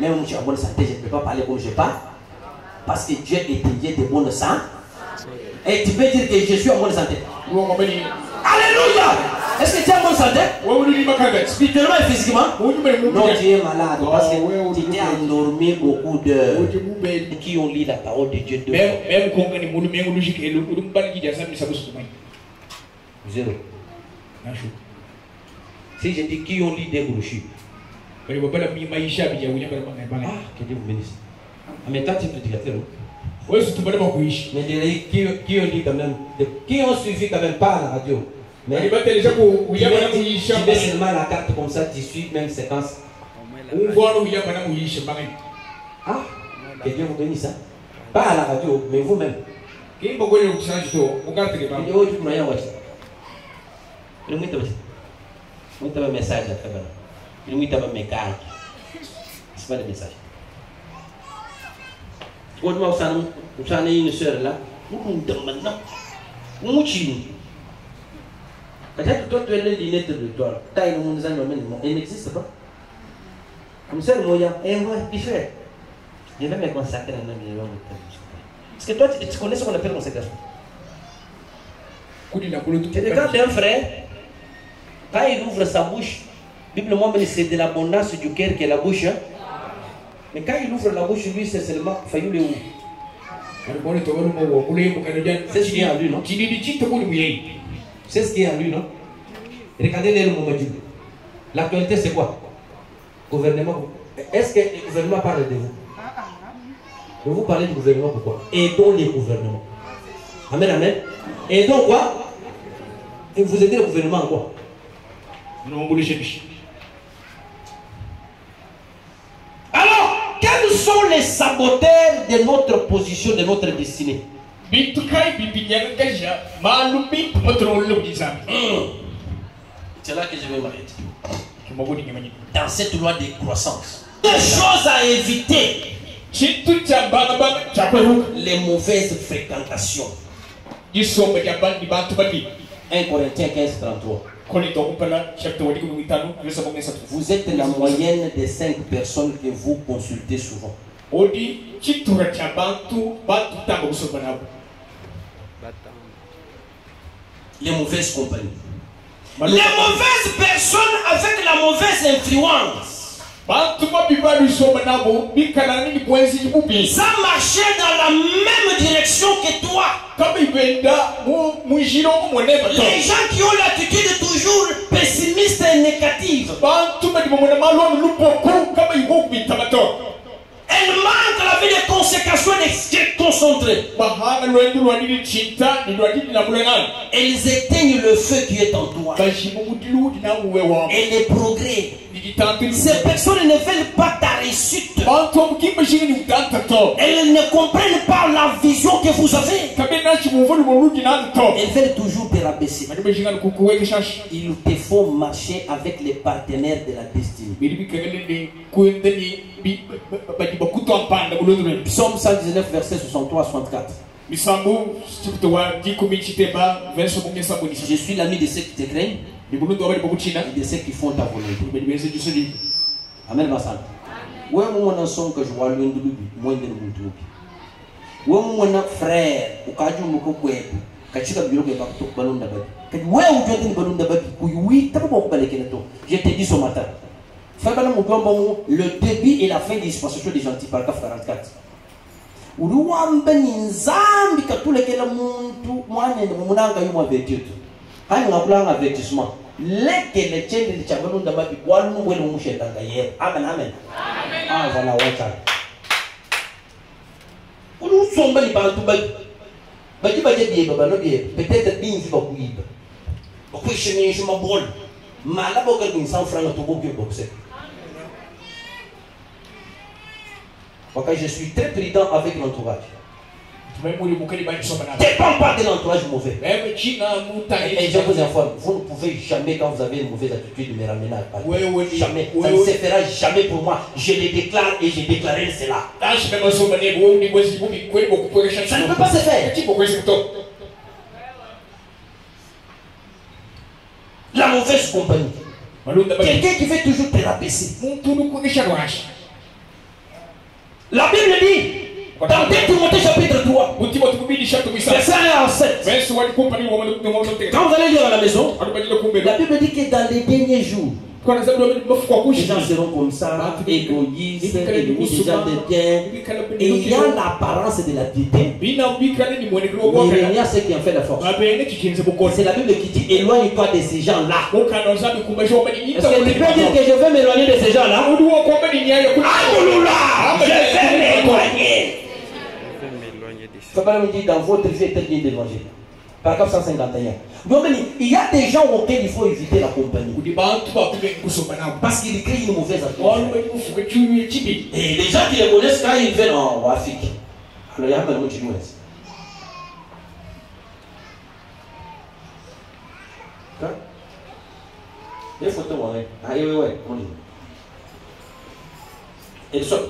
Même si je suis en bonne santé, je ne peux pas parler comme je parle. Parce que Dieu est un Dieu de bonne santé. Et tu peux dire que je suis en bonne santé. Alléluia! Est-ce que tu es en bonne santé? Spirituellement et physiquement? Non, tu es malade parce que tu t'es endormi beaucoup d'heures. Qui ont lu la parole de Dieu de zéro. Si je dis qui ont lu des bouchis. Ah, que Dieu vous bénisse. Mais toi tu peux dire mais qui ont dit quand même, qui ont suivi quand même pas à la radio. Mais tu mets seulement la carte comme ça, tu suis même séquence. Ah, que Dieu vous bénisse. Pas à la radio, mais vous-même. C'est pas le message. Quand vous avez une soeur là, peut-être toi tu as les lunettes de toi, elle n'existe pas. Comme ça, je vais me consacrer à un homme. Parce que toi tu connais ce qu'on appelle consécration. Tu regardes un frère, quand il ouvre sa bouche, biblement c'est de l'abondance du cœur qui est la bouche. Mais quand il ouvre la bouche, lui, c'est seulement Fayoulé où. C'est ce qui est en lui, non? C'est ce qui est en lui, non? Regardez les moments du. L'actualité, c'est quoi? Gouvernement. Est-ce que le gouvernement parle de vous? De vous parler du gouvernement, pourquoi? Aidons les gouvernements. Amen, amen. Aidons quoi? Et vous aidez le gouvernement en quoi? Alors, quels sont les saboteurs de notre position, de notre destinée? C'est là que je vais m'arrêter. Dans cette loi de croissance, des choses à éviter. Les mauvaises fréquentations. 1 Corinthiens 15:33. Vous êtes la moyenne des 5 personnes que vous consultez souvent. Les mauvaises compagnies. Les mauvaises personnes avec la mauvaise influence. Ça marchait dans la même direction que toi. Les gens qui ont l'attitude toujours pessimiste et négative, elle manque la vie de consécration d'être concentrée. Elles éteignent le feu qui est en toi. Et les progrès. Ces personnes ne veulent pas ta réussite. Elles ne comprennent pas la vision que vous avez. Elles veulent toujours te rabaisser. Il te faut marcher avec les partenaires de la destinée. Psaume 119, verset 63-64. Je suis l'ami de ceux qui te craignent et de ceux qui font ta volonté. Amen. Bassan. Ouais, moi, je suis que je vois l'un de lui, moi, de l'autre. Ouais, mon frère, au cas où je me coupe, Kachika bureau que bakto ballon d'abord. Que ouais ou tu as une ballon d'abord. Oui, t'as pas beaucoup balé que toi. Je t'ai dit ce matin. Le début et la fin des dispensation des gentils, paragraphe 44. Uruwamba ni nzambi katulekela muntu mwane munanga yuma vertu. Hayi ngakula avertissement. Lekele chende chambano ndamabi kwalu ngwele mushenda ngaye. Amen amen. Amen. Ah voilà wacha. Ulu somba ni bantu baji baje bieba bano bieba. Peut-être binzi bakuiba. Bakuishini shuma bol. Malabo ka 100 francs to bobi boxe. Je suis très prudent avec l'entourage. Ne dépend pas de l'entourage mauvais. Et je vous informe, vous ne pouvez jamais, quand vous avez une mauvaise attitude, me ramener à Paris. Jamais. Ça ne se fera jamais pour moi. Je le déclare et je déclarerai cela. Ça ne peut pas se faire. La mauvaise compagnie. Quelqu'un qui veut toujours te rabaisser. La Bible dit, dans 2 Timothée chapitre 3, verset 1 à 7. Quand vous allez lire à la maison, la Bible dit que dans les derniers jours, les gens seront comme ça, égoïstes, ennemis des gens de bien, ayant l'apparence de la piété, mais il y a ceux qui en fait la force. C'est la Bible qui dit, éloigne-toi de ces gens-là. Est-ce que tu peux dire que je veux m'éloigner de ces gens-là? Je vais m'éloigner. Il me dire dans votre vie est bien d'évangile. Paragraphe 151. Donc il y a des gens auxquels il faut éviter la compagnie. Parce qu'ils créent une mauvaise atmosphère. Et les gens qui les connaissent quand ils viennent en Afrique. Alors il y a un peu de chinoise. Les photos, ouais. Ah oui, ouais. Et le sol,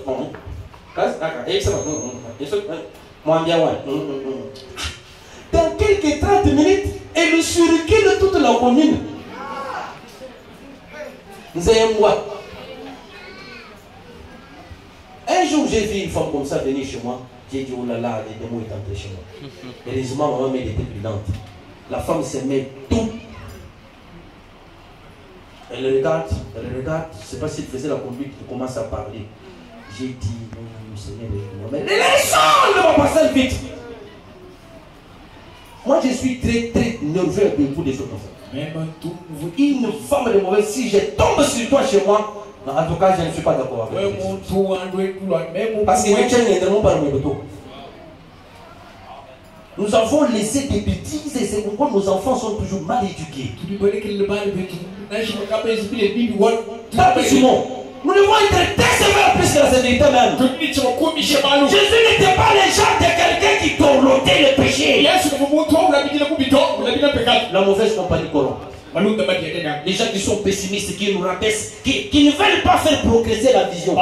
dans quelques 30 minutes, elle surcule toute la commune. Vous avez moi. Un jour, j'ai vu une femme comme ça venir chez moi. J'ai dit, oh là là, les démons est entré chez moi. Heureusement, ma maman était prudente. La femme se met tout. Elle regarde, je ne sais pas si elle faisait la conduite, elle commence à parler. J'ai dit, Seigneur, mais les gens ne vont pas passer vite. Moi, je suis très, très nerveux pour des choses comme ça. Une femme de mauvaise, si je tombe sur toi chez moi, en tout cas, je ne suis pas d'accord avec toi. Parce que les gens n'entreront pas dans mes motos. Nous avons laissé des bêtises et c'est pourquoi nos enfants sont toujours mal éduqués. Nous devons être très sévères plus que la sévérité même. Jésus n'était pas le genre de quelqu'un qui corrompait le péché. La mauvaise compagnie corrompt. Les gens qui sont pessimistes, qui nous rabaissent, qui ne veulent pas faire progresser la vision.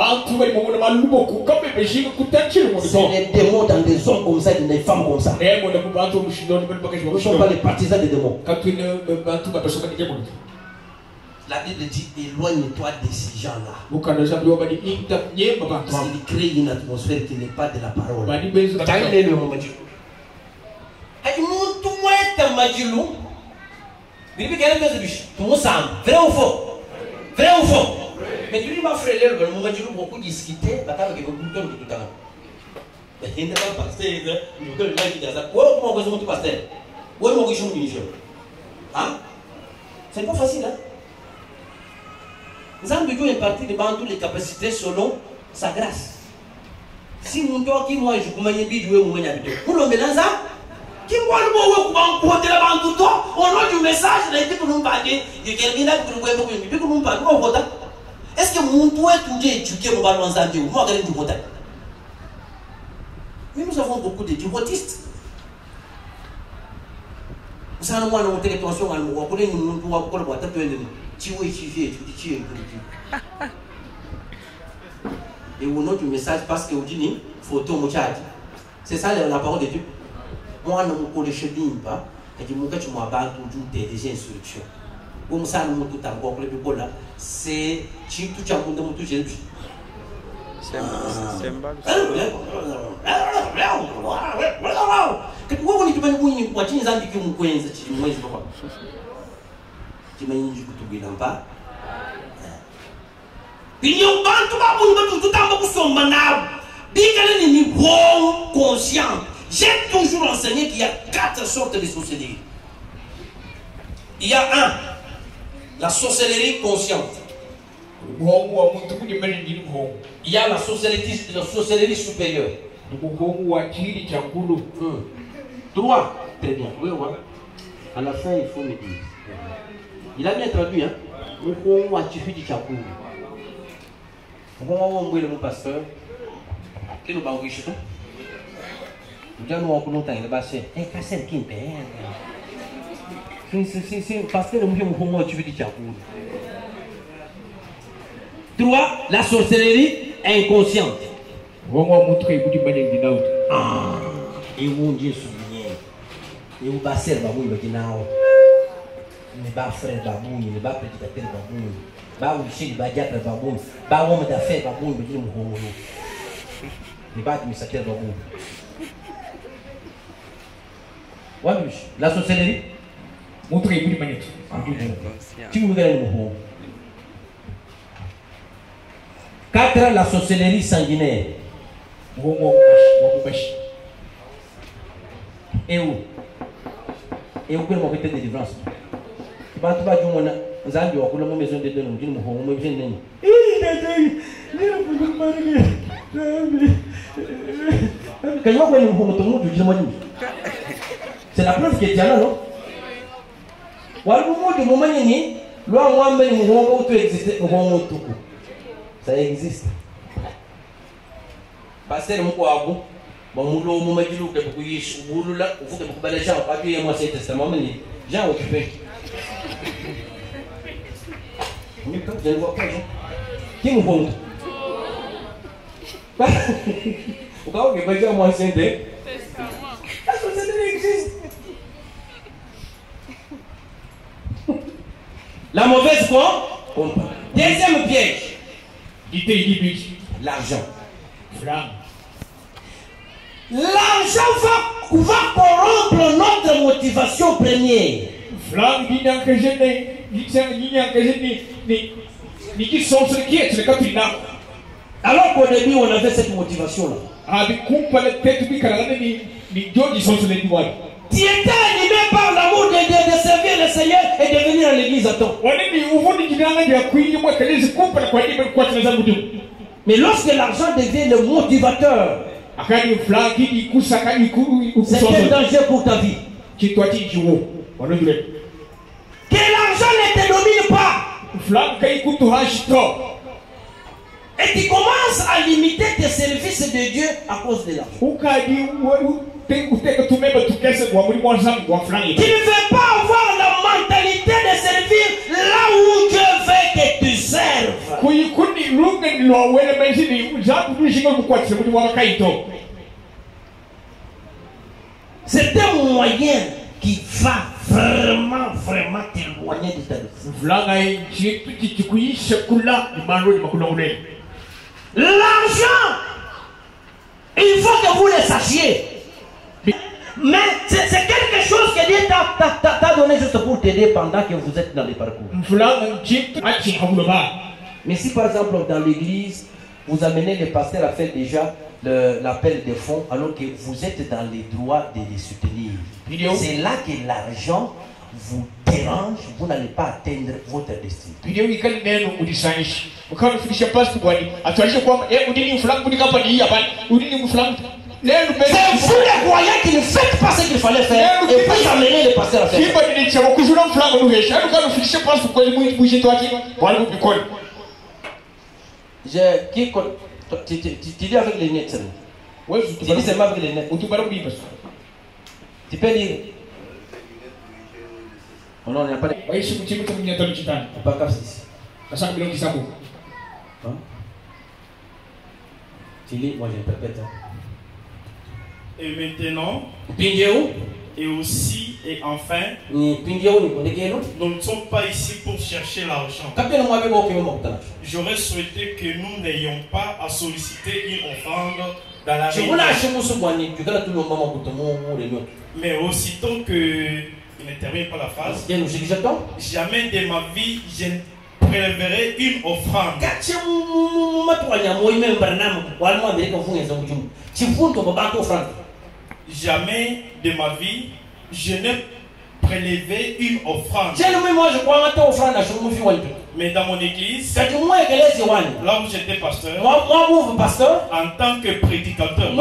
C'est les démons dans des hommes comme ça, dans des femmes comme ça. Nous ne sommes pas les partisans des démons. La Bible dit, éloigne-toi de ces gens-là. Parce qu'ils créent une atmosphère qui n'est pas de la parole. Vrai ou faux? Vrai ou faux? Mais tu dis, ma frère, le moment où tu as beaucoup discuté, tu as beaucoup de temps tout le temps. Il n'y a pas de pasteur, il y a des gens qui disent ça. Où est-ce que tu es pasteur? Où est-ce que tu es ministre? Hein? C'est pas facile, hein? Nous avons besoin de partir devant toutes les capacités selon sa grâce. Si nous avons dit, moi, je peux me dire, vous le mélange, qui voit le mot où on peut là tout le temps, on a du message, on a dit que nous parlons de quelqu'un qui nous voit, que nous parlons. Est-ce que mon toit est tout éduqué au ballon en Dieu? Moi, regardez du vote. Mais nous avons beaucoup de votistes. Nous avons un télévision à nous, on connaît nous, on voit pourquoi le vote est tu es étudié, tu es et on a du message parce que vous dites, photo, c'est ça la parole de Dieu. Moi, je ne me connais pas, et je me dis que tu m'as toujours des instructions. Comme ça, nous tout encore le people là, c'est tu tout as monde tout j'ai. C'est que tu vois tu vas kwa chini zambi kimkwenza chini mwezi baba. Timanyi kutugira mpa. Binyo bantu babunga tutamba kusomba nabo. Bigale ni bon conscient. J'ai toujours enseigné qu'il y a 4 sortes de sorcellerie. Il y a un, la sorcellerie consciente. Il y a la sorcellerie supérieure. 3. Très bien. Oui, ouais. À la fin, il faut me dire. Il a bien traduit, hein. On va le pasteur. Quel est le banquier? Nous allons nous entendre le bassin. Un cassette qui est c'est parce que le mouvement tu veux dire. 3. La sorcellerie inconsciente. Ah, et où Dieu souvenir. Et où bassin babou le dinao. Ne pas frère babou, ne pas prédicateur babou. Ba où chez ba diable babou. Ba homme d'affaires babou le dinao. Ne pas administrateur babou. La sorcellerie. Montrez une minute. Tu me regardes le mot. 4. La sorcellerie sanguinaire. Et où? Et où peut me de délivrance? Tu vas dire mon Zandi ou la maison de Denon, dis mon home, je n'ai. Quand on voit une home, tu dis mon. C'est la preuve que tu as là, non? Ça existe. Pasteur Mouabou, bon, Moulou, Moumadilou, que vous voyez, vous là, vous que vous les gens, appuyez-moi cet testament, mais j'ai occupé. Je ne vois pas, qui nous montre? Pourquoi vous voyez moi c'est des testament? Ça existe. La mauvaise quoi? Deuxième piège. L'argent. L'argent va corrompre notre motivation première. Alors qu'au début on avait cette motivation-là. Tu étais animé par l'amour de servir le Seigneur et de venir à l'église à temps. Mais lorsque l'argent devient le motivateur, c'est un danger pour ta vie. Que l'argent ne te domine pas. Et tu commences à limiter tes services de Dieu à cause de l'argent. Tu ne veux pas avoir la mentalité de servir là où Dieu veut que tu serves. C'est un moyen qui va vraiment t'éloigner de ta vie. L'argent, il faut que vous le sachiez. Mais c'est quelque chose que Dieu t'a donné juste pour t'aider pendant que vous êtes dans les parcours. Mais si par exemple dans l'église, vous amenez les pasteurs à faire déjà l'appel des fonds, alors que vous êtes dans les droits de les soutenir, c'est là que l'argent vous dérange, vous n'allez pas atteindre votre destin. C'est vous les croyants qui ne faites pas ce qu'il fallait faire et vous amenez les pasteurs à faire. Tu dis avec les nets. Tu dis seulement avec les nets. Tu peux dire. Oh non, il n'y a pas de. Pas cap ici. Tu lis, moi j'interprète. Et maintenant, et aussi et enfin, nous ne sommes pas ici pour chercher l'argent. J'aurais souhaité que nous n'ayons pas à solliciter une offrande dans la réunion. Mais aussitôt que il ne termine pas la phrase, jamais de ma vie je ne prélèverai une offrande. Jamais de ma vie je n'ai prélevé une offrande. Mais dans mon église, là où j'étais pasteur, en tant que prédicateur,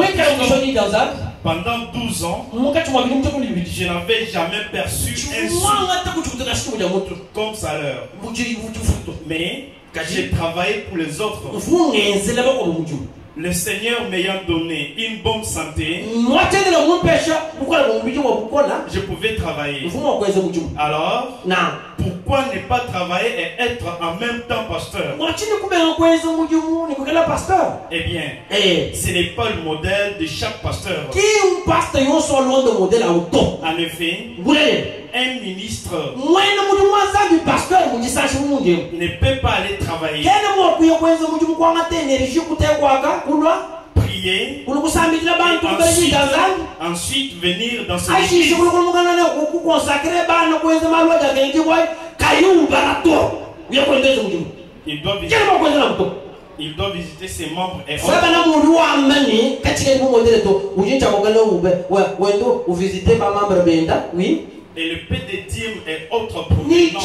pendant 12 ans, je n'avais jamais perçu un sou comme salaire. Mais j'ai travaillé pour les autres. Le Seigneur m'ayant donné une bonne santé, je pouvais travailler. Alors, pourquoi ne pas travailler et être en même temps pasteur? Eh bien, ce n'est pas le modèle de chaque pasteur. En effet, un ministre ne peut pas aller travailler, prier, ensuite venir dans ce église. Il doit visiter ses membres et et le peu de dîmes est autre provenance.